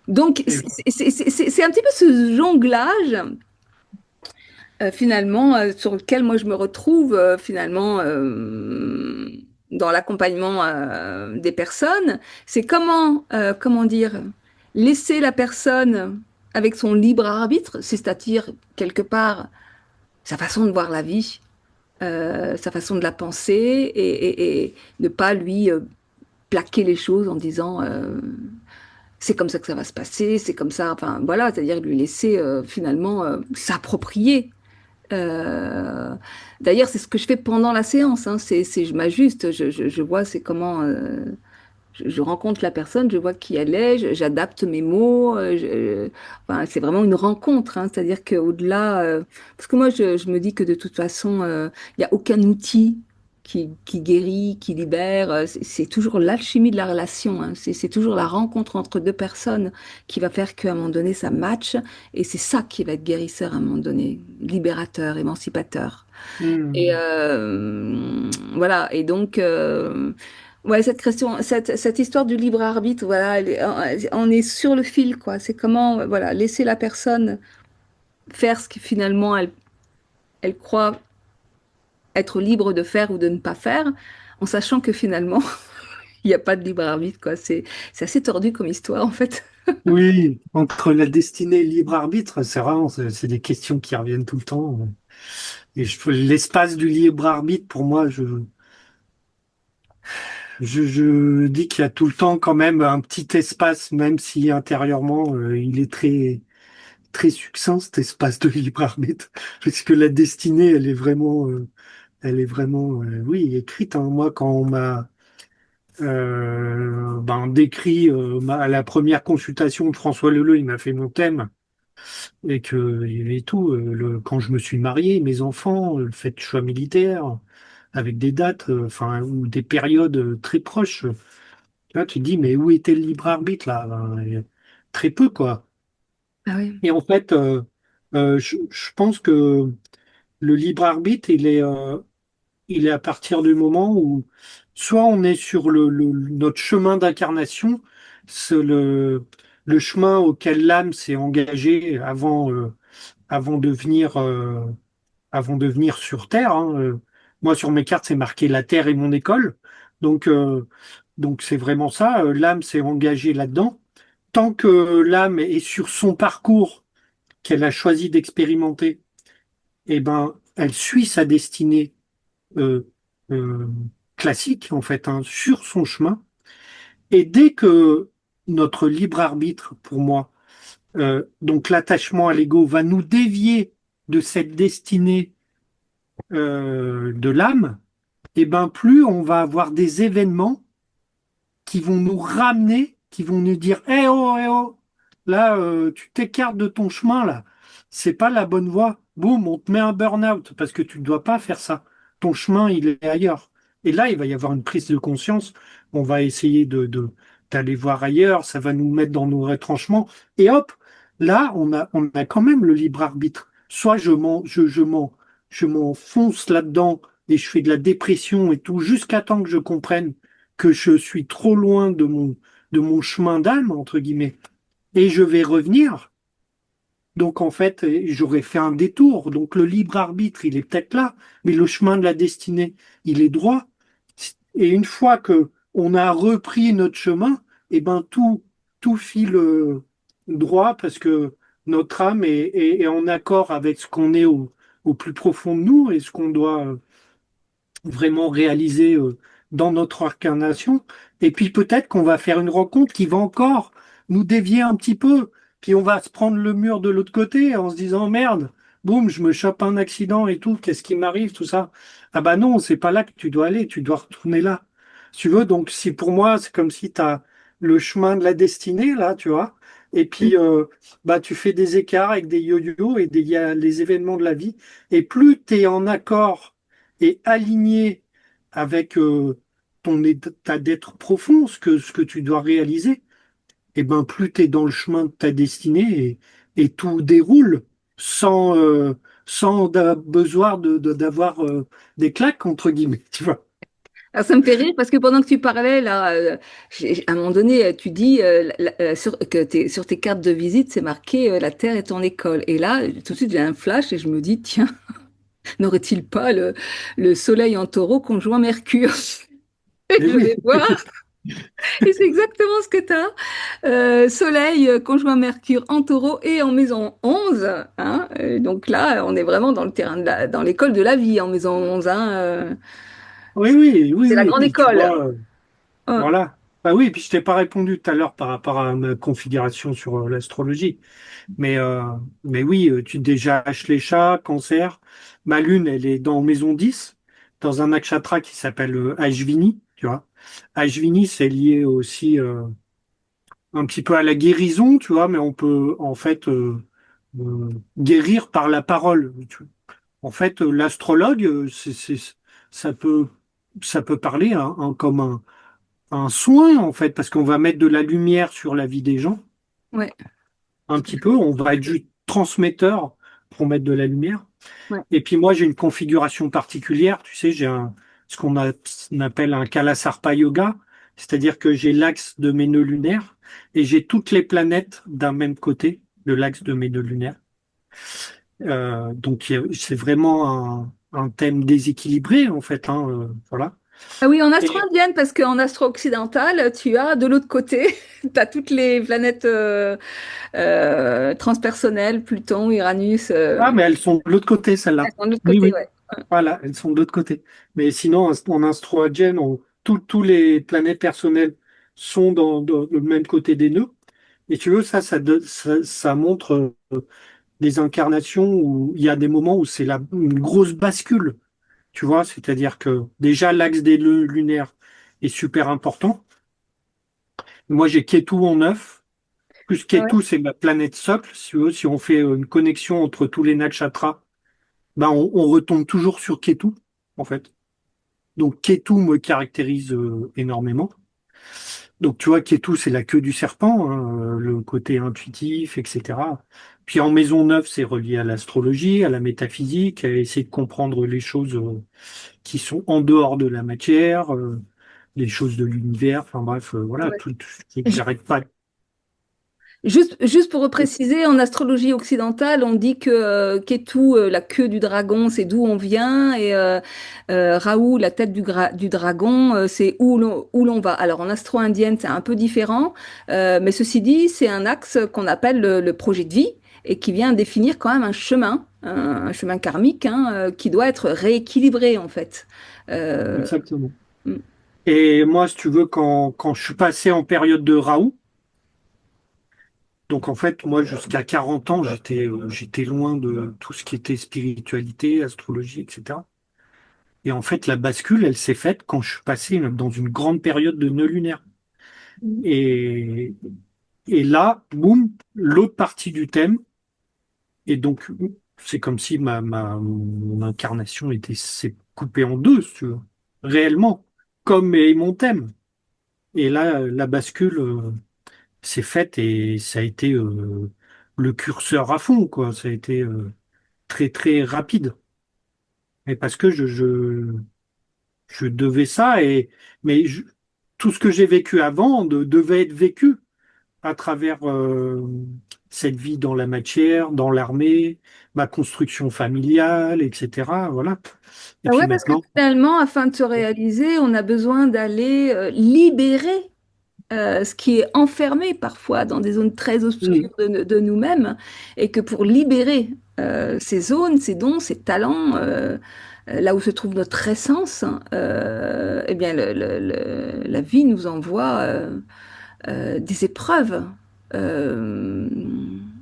Donc, Et c'est un petit peu ce jonglage finalement, sur lequel moi je me retrouve finalement dans l'accompagnement des personnes, c'est comment dire, laisser la personne avec son libre arbitre, c'est-à-dire quelque part sa façon de voir la vie, sa façon de la penser et ne pas lui plaquer les choses en disant c'est comme ça que ça va se passer, c'est comme ça, enfin voilà, c'est-à-dire lui laisser finalement s'approprier euh, d'ailleurs, c'est ce que je fais pendant la séance, hein. Je m'ajuste, je vois c'est comment je rencontre la personne, je vois qui elle est, j'adapte mes mots. Enfin, c'est vraiment une rencontre, hein. C'est-à-dire qu'au-delà, parce que moi je me dis que de toute façon, il n'y a aucun outil qui guérit, qui libère. C'est toujours l'alchimie de la relation, hein. C'est toujours la rencontre entre deux personnes qui va faire qu'à un moment donné ça match, et c'est ça qui va être guérisseur à un moment donné, libérateur, émancipateur. Et hmm, voilà. Et donc, Ouais, cette question, cette histoire du libre arbitre, voilà, on est sur le fil, quoi. C'est comment, voilà, laisser la personne faire ce que finalement elle croit être libre de faire ou de ne pas faire, en sachant que finalement, il n'y a pas de libre arbitre, quoi. C'est assez tordu comme histoire, en fait. Oui, entre la destinée et le libre arbitre, c'est vraiment, c'est des questions qui reviennent tout le temps. Et l'espace du libre arbitre, pour moi, je dis qu'il y a tout le temps quand même un petit espace, même si intérieurement, il est très succinct, cet espace de libre arbitre, parce que la destinée, elle est vraiment, oui, écrite, hein. Moi, quand on m'a décrit à la première consultation de François Leleu, il m'a fait mon thème, et que il y avait tout, quand je me suis marié, mes enfants, le fait que je sois militaire, avec des dates, enfin, ou des périodes très proches. Là, tu te dis, mais où était le libre arbitre là? Ben, très peu, quoi. Ah oui. Et en fait, je pense que le libre arbitre, il est à partir du moment où soit on est sur notre chemin d'incarnation, c'est le chemin auquel l'âme s'est engagée avant de venir sur Terre, hein. Moi, sur mes cartes, c'est marqué la Terre est mon école. Donc, donc c'est vraiment ça. L'âme s'est engagée là-dedans. Tant que l'âme est sur son parcours qu'elle a choisi d'expérimenter, eh ben, elle suit sa destinée euh, euh, classique, en fait, hein, sur son chemin. Et dès que notre libre arbitre, pour moi, donc l'attachement à l'ego, va nous dévier de cette destinée de l'âme, et ben plus on va avoir des événements qui vont nous ramener, qui vont nous dire, eh oh, là, tu t'écartes de ton chemin, là. C'est pas la bonne voie. Boum, on te met un burn-out parce que tu ne dois pas faire ça. Ton chemin, il est ailleurs. Et là, il va y avoir une prise de conscience. On va essayer d'aller voir ailleurs. Ça va nous mettre dans nos retranchements. Et hop, là, on a quand même le libre arbitre. Soit je m'enfonce là-dedans et je fais de la dépression et tout jusqu'à temps que je comprenne que je suis trop loin de mon chemin d'âme, entre guillemets, et je vais revenir. Donc en fait, j'aurais fait un détour. Donc le libre arbitre, il est peut-être là, mais le chemin de la destinée, il est droit. Et une fois que on a repris notre chemin, eh ben tout file droit parce que notre âme est en accord avec ce qu'on est au plus profond de nous et ce qu'on doit vraiment réalisé dans notre incarnation. Et puis peut-être qu'on va faire une rencontre qui va encore nous dévier un petit peu. Puis on va se prendre le mur de l'autre côté en se disant merde, boum, je me chope un accident et tout, qu'est-ce qui m'arrive, tout ça. Ah bah non, c'est pas là que tu dois aller, tu dois retourner là. Si tu veux, donc si pour moi, c'est comme si tu as le chemin de la destinée, là, tu vois. Et puis, bah, tu fais des écarts avec des yo-yo et il y a les événements de la vie. Et plus tu es en accord et aligné avec ton état d'être profond, ce que tu dois réaliser, et ben plus tu es dans le chemin de ta destinée et tout déroule sans besoin d'avoir des claques, entre guillemets, tu vois. Alors, ça me fait rire parce que pendant que tu parlais, là, à un moment donné, tu dis que sur tes cartes de visite, c'est marqué la Terre est ton école. Et là, tout de suite, j'ai un flash et je me dis, tiens, n'aurait-il pas le Soleil en taureau conjoint Mercure? Et Mais je oui, vais voir. Et c'est exactement ce que tu as. Soleil conjoint Mercure en taureau et en maison 11. Hein. Donc là, on est vraiment dans le terrain dans l'école de la vie en maison 11. Hein. oui, oui, oui, C'est la oui. Et grande puis tu école. vois, Oh, voilà. Bah oui, et puis je t'ai pas répondu tout à l'heure par rapport à ma configuration sur l'astrologie. Mais, euh, mais oui, tu déjà les chats, cancer. Ma lune, elle est dans maison 10 dans un nakshatra qui s'appelle Ashvini, tu vois. Ashvini, c'est lié aussi un petit peu à la guérison, tu vois, mais on peut en fait guérir par la parole. En fait, l'astrologue, ça peut, ça peut parler comme un soin, en fait, parce qu'on va mettre de la lumière sur la vie des gens ouais, un petit peu. On va être juste transmetteur pour mettre de la lumière. ouais. Et puis moi, j'ai une configuration particulière. Tu sais, on appelle un Kalasarpa Yoga, c'est-à-dire que j'ai l'axe de mes nœuds lunaires et j'ai toutes les planètes d'un même côté de l'axe de mes nœuds lunaires. Donc c'est vraiment un thème déséquilibré en fait, hein, voilà. Ah oui, en Et astro-indienne, parce qu'en astro-occidental, tu as de l'autre côté, tu as toutes les planètes transpersonnelles, Pluton, Uranus, ah, mais elles sont de l'autre côté, elles celles-là. sont de l'autre Oui, côté, oui. ouais. Voilà, elles sont de l'autre côté. Mais sinon, en astro-indienne, tous les planètes personnelles sont dans le même côté des nœuds. Et tu veux, ça montre des incarnations où il y a des moments où c'est une grosse bascule. Tu vois, c'est-à-dire que déjà l'axe des nœuds lunaires est super important. Moi, j'ai Ketu en 9. Plus Ah ouais. Ketu, c'est ma planète socle. Si tu veux, si on fait une connexion entre tous les nakshatras, ben on retombe toujours sur Ketu, en fait. Donc Ketu me caractérise énormément. Donc tu vois, Ketu, c'est la queue du serpent, hein, le côté intuitif, etc. Puis en maison 9, c'est relié à l'astrologie, à la métaphysique, à essayer de comprendre les choses qui sont en dehors de la matière, les choses de l'univers, enfin bref, voilà, Ouais. tout, j'arrête pas. Juste pour repréciser, en astrologie occidentale, on dit que Ketu, la queue du dragon, c'est d'où on vient, et Rahu, la tête du dragon, c'est où l'on va. Alors en astro-indienne, c'est un peu différent, mais ceci dit, c'est un axe qu'on appelle le projet de vie et qui vient définir quand même un chemin, un chemin karmique, hein, qui doit être rééquilibré en fait. Euh, Exactement. Et moi, si tu veux, quand je suis passé en période de Raoult, donc en fait, moi, jusqu'à 40 ans, j'étais loin de tout ce qui était spiritualité, astrologie, etc. Et en fait, la bascule, elle s'est faite quand je suis passé dans une grande période de nœud lunaire. Et, et là, boum, l'autre partie du thème. Et donc, c'est comme si mon incarnation s'est coupée en deux, si tu veux. Réellement. Comme est mon thème. Et là, la bascule, s'est faite et ça a été le curseur à fond, quoi. Ça a été très, très rapide. Et parce que je devais ça mais tout ce que j'ai vécu avant devait être vécu à travers cette vie dans la matière, dans l'armée, ma construction familiale, etc. Voilà. Et Ah puis ouais, parce que maintenant, finalement, afin de se réaliser, on a besoin d'aller libérer ce qui est enfermé parfois dans des zones très obscures mm, de nous-mêmes, et que pour libérer ces zones, ces dons, ces talents, là où se trouve notre essence, eh bien, la vie nous envoie des épreuves euh,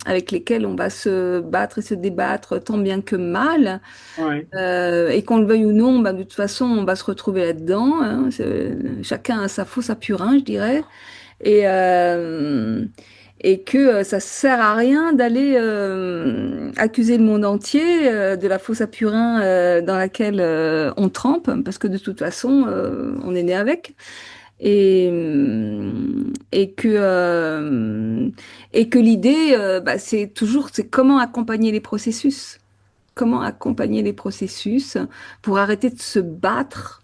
avec lesquelles on va se battre et se débattre tant bien que mal. ouais, Et qu'on le veuille ou non, bah, de toute façon, on va se retrouver là-dedans, hein. Chacun a sa fausse à purin, je dirais. Et, euh, et que ça sert à rien d'aller accuser le monde entier de la fosse à purin dans laquelle on trempe, parce que de toute façon, on est né avec. Et, et que l'idée, bah, c'est toujours, c'est comment accompagner les processus. Comment accompagner les processus pour arrêter de se battre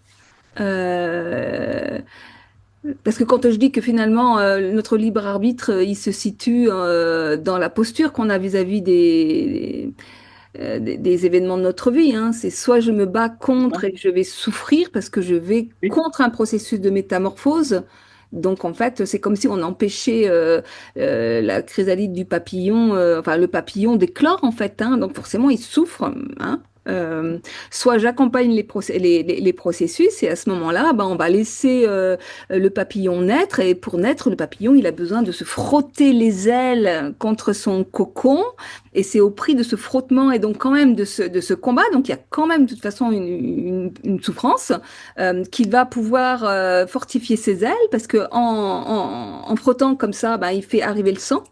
parce que quand je dis que finalement notre libre arbitre, il se situe dans la posture qu'on a vis-à-vis des événements de notre vie, hein. C'est soit je me bats contre et je vais souffrir parce que je vais oui, contre un processus de métamorphose. Donc en fait, c'est comme si on empêchait la chrysalide du papillon, enfin le papillon d'éclore en fait, hein. Donc forcément, il souffre, hein. Soit j'accompagne les processus et à ce moment-là, ben, on va laisser le papillon naître et pour naître, le papillon, il a besoin de se frotter les ailes contre son cocon et c'est au prix de ce frottement et donc quand même de ce combat, donc il y a quand même de toute façon une souffrance qu'il va pouvoir fortifier ses ailes parce que en frottant comme ça, ben, il fait arriver le sang.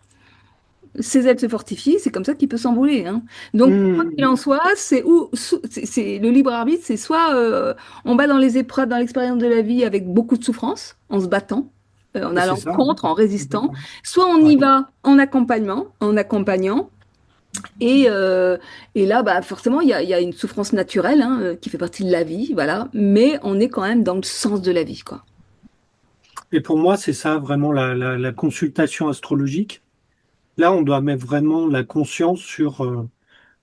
Ses ailes se fortifient, c'est comme ça qu'il peut s'envoler, hein. Donc, quoi qu'il en mm, soit, c'est le libre arbitre, c'est soit on va dans les épreuves, dans l'expérience de la vie avec beaucoup de souffrance, en se battant, en c'est allant ça. contre, en résistant, soit on Ouais. y va en accompagnement, en accompagnant, Et, euh, et là, bah, forcément, il y a une souffrance naturelle hein, qui fait partie de la vie, voilà. Mais on est quand même dans le sens de la vie, quoi. Et pour moi, c'est ça vraiment la consultation astrologique. Là, on doit mettre vraiment la conscience sur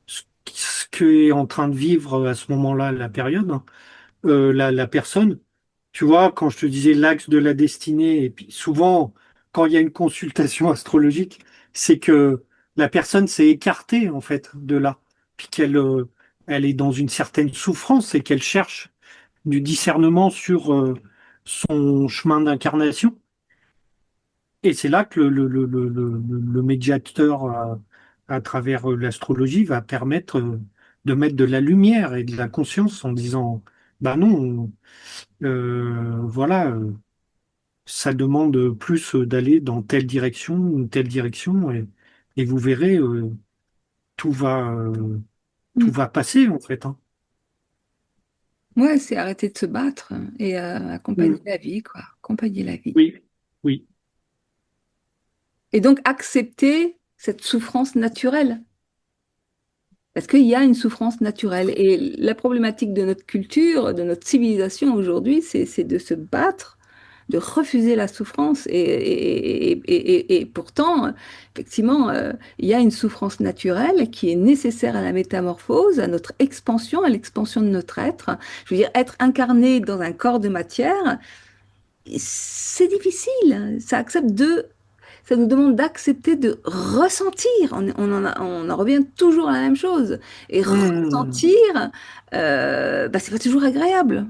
ce qu'est en train de vivre à ce moment-là la période, hein, la personne. Tu vois, quand je te disais l'axe de la destinée, et puis souvent, quand il y a une consultation astrologique, c'est que la personne s'est écartée en fait de là, puis qu'elle elle est dans une certaine souffrance et qu'elle cherche du discernement sur son chemin d'incarnation. Et c'est là que le médiateur à travers l'astrologie va permettre de mettre de la lumière et de la conscience en disant, bah non, voilà, ça demande plus d'aller dans telle direction ou telle direction et vous verrez, tout va, euh, tout Mm. va passer en fait, hein. Ouais, c'est arrêter de se battre et accompagner Mm. la vie, quoi. Accompagner la vie. Oui, oui. Et donc accepter cette souffrance naturelle. Parce qu'il y a une souffrance naturelle. Et la problématique de notre culture, de notre civilisation aujourd'hui, c'est de se battre, de refuser la souffrance. Et pourtant, effectivement, il y a une souffrance naturelle qui est nécessaire à la métamorphose, à notre expansion, à l'expansion de notre être. Je veux dire, être incarné dans un corps de matière, c'est difficile. Ça nous demande d'accepter de ressentir. On en revient toujours à la même chose. Et Mm. ressentir, bah, c'est pas toujours agréable.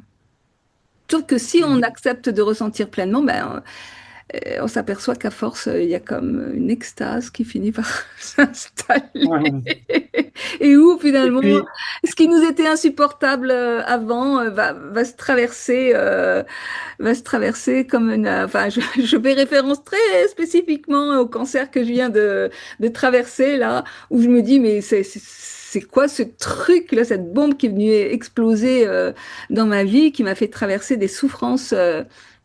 Sauf que si on accepte de ressentir pleinement, ben, on s'aperçoit qu'à force, il y a comme une extase qui finit par s'installer. Ouais. Et où Et finalement, puis, ce qui nous était insupportable avant va se traverser comme une. Enfin, je fais référence très spécifiquement au cancer que je viens de traverser là, où je me dis, mais c'est quoi ce truc là, cette bombe qui est venue exploser dans ma vie, qui m'a fait traverser des souffrances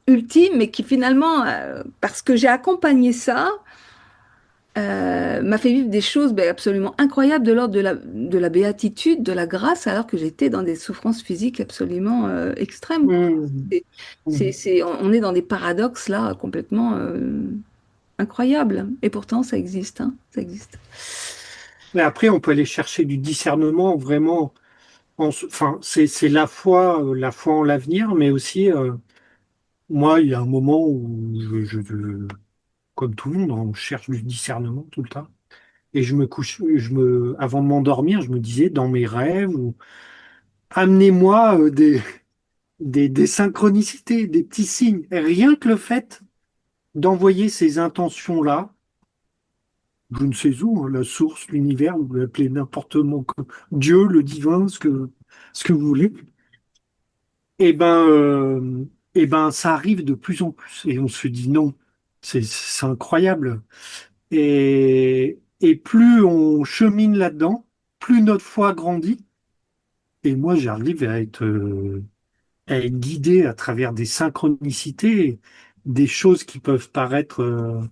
ultimes, mais qui finalement, parce que j'ai accompagné ça, m'a fait vivre des choses ben, absolument incroyables de l'ordre de la béatitude, de la grâce, alors que j'étais dans des souffrances physiques absolument extrêmes. mm. C'est, Mm. on est dans des paradoxes là complètement incroyables. Et pourtant, ça existe, hein, ça existe. Mais après, on peut aller chercher du discernement vraiment. Enfin, c'est la foi en l'avenir, mais aussi, moi, il y a un moment où comme tout le monde, on cherche du discernement tout le temps. Et je me couche, avant de m'endormir, je me disais dans mes rêves, amenez-moi des synchronicités, des petits signes. Et rien que le fait d'envoyer ces intentions-là, je ne sais où, hein, la source, l'univers, vous l'appelez n'importe comment, Dieu, le divin, ce que vous voulez. Et ben, ça arrive de plus en plus. Et on se dit non, c'est incroyable. Et plus on chemine là-dedans, plus notre foi grandit. Et moi, j'arrive à être guidé à travers des synchronicités, des choses qui peuvent paraître,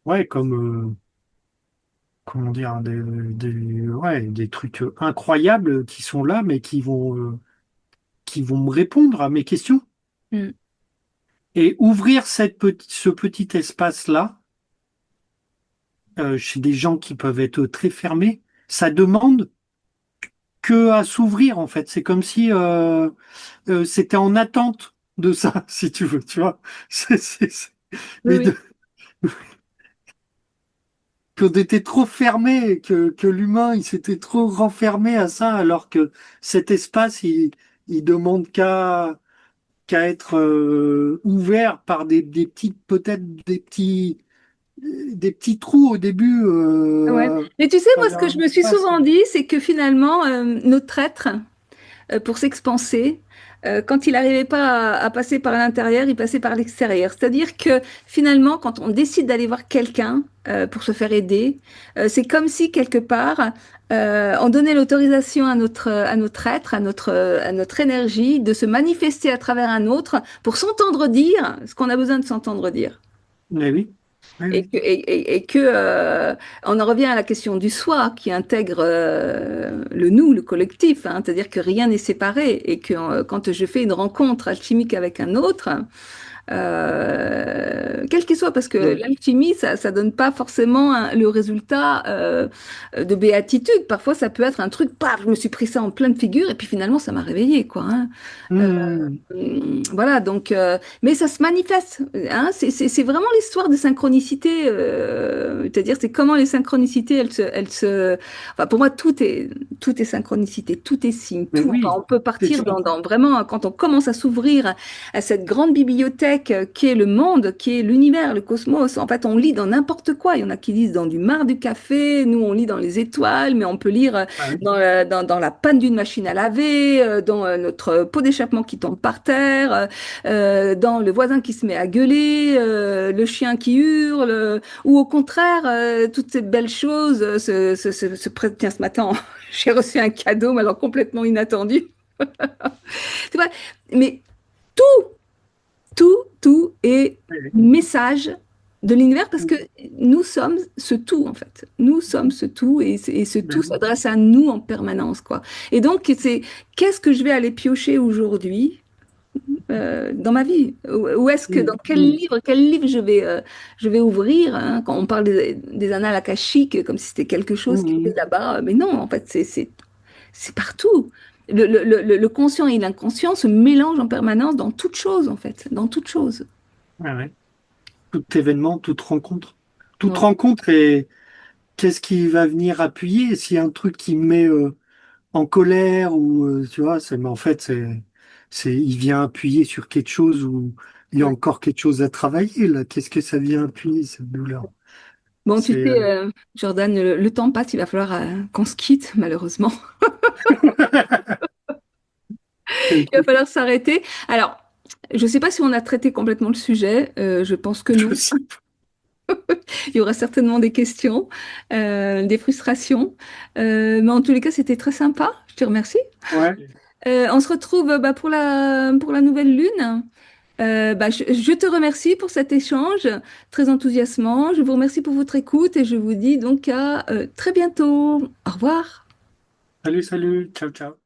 ouais, comme, comment dire, ouais, des trucs incroyables qui sont là, mais qui vont me répondre à mes questions. Mm. Et ouvrir ce petit espace-là, chez des gens qui peuvent être très fermés, ça demande que à s'ouvrir, en fait. C'est comme si c'était en attente de ça, si tu veux, tu vois. Oui, Mais oui. qu'on était trop fermé, que l'humain, il s'était trop renfermé à ça, alors que cet espace, il demande qu'à être ouvert par peut-être des petits trous au début. Ouais. Mais tu sais, moi, ce Travers que un je me suis espace. souvent dit, c'est que finalement, notre être, pour s'expanser. Quand il n'arrivait pas à passer par l'intérieur, il passait par l'extérieur. C'est-à-dire que finalement, quand on décide d'aller voir quelqu'un pour se faire aider, c'est comme si quelque part, on donnait l'autorisation à notre être, à notre énergie de se manifester à travers un autre pour s'entendre dire ce qu'on a besoin de s'entendre dire. Mais oui. Oui, Et oui. que, on en revient à la question du soi qui intègre le nous, le collectif, hein, c'est-à-dire que rien n'est séparé et que quand je fais une rencontre alchimique avec un autre, quel qu'il soit, parce que Non. l'alchimie, ça donne pas forcément le résultat de béatitude. Parfois, ça peut être un truc, paf, je me suis pris ça en pleine figure et puis finalement, ça m'a réveillé, quoi. Hein. Hmm. Voilà, donc, mais ça se manifeste. Hein, c'est vraiment l'histoire des synchronicités. C'est-à-dire, c'est comment les synchronicités, enfin, pour moi, tout est synchronicité, tout est signe, Mais tout. Enfin, oui, on peut c'est partir ça. dans vraiment, quand on commence à s'ouvrir à cette grande bibliothèque qui est le monde, qui est l'univers, le cosmos. En fait, on lit dans n'importe quoi. Il y en a qui lisent dans du marc du café, nous, on lit dans les étoiles, mais on peut lire Ah oui. dans la panne d'une machine à laver, dans notre pot d'échappement qui tombe par terre, dans le voisin qui se met à gueuler, le chien qui hurle, ou au contraire, toutes ces belles choses tiens, ce matin, j'ai reçu un cadeau, mais alors complètement inattendu. Tu vois, mais tout est Oui, oui. message de l'univers parce que nous sommes ce tout en fait. Nous sommes ce tout et ce Ben tout oui. s'adresse à nous en permanence quoi. Et donc c'est qu'est-ce que je vais aller piocher aujourd'hui dans ma vie? Ou est-ce que dans Hmm. Hmm. quel livre je vais ouvrir hein, quand on parle des annales akashiques comme si c'était quelque chose qui était Hmm. là-bas, mais non en fait c'est partout. Le conscient et l'inconscient se mélangent en permanence dans toute chose en fait, dans toute chose. Ah ouais. Tout événement, toute rencontre. Toute Ouais. rencontre et qu'est-ce qui va venir appuyer? S'il y a un truc qui me met en colère ou tu vois, mais en fait il vient appuyer sur quelque chose où il y a Ouais. encore quelque chose à travailler là. Qu'est-ce que ça vient appuyer cette douleur? Bon, tu C'est sais, Jordan, le temps passe, il va falloir qu'on se quitte, malheureusement. Il va écoute, falloir s'arrêter. Alors, je ne sais pas si on a traité complètement le sujet, je pense que je non. sais Il y aura certainement des questions, des frustrations. Mais en tous les cas, c'était très sympa. Je te remercie. pas. Ouais. On se retrouve bah, pour la nouvelle lune. Bah, je te remercie pour cet échange très enthousiasmant. Je vous remercie pour votre écoute et je vous dis donc à très bientôt. Au revoir. Salut, salut, ciao, ciao.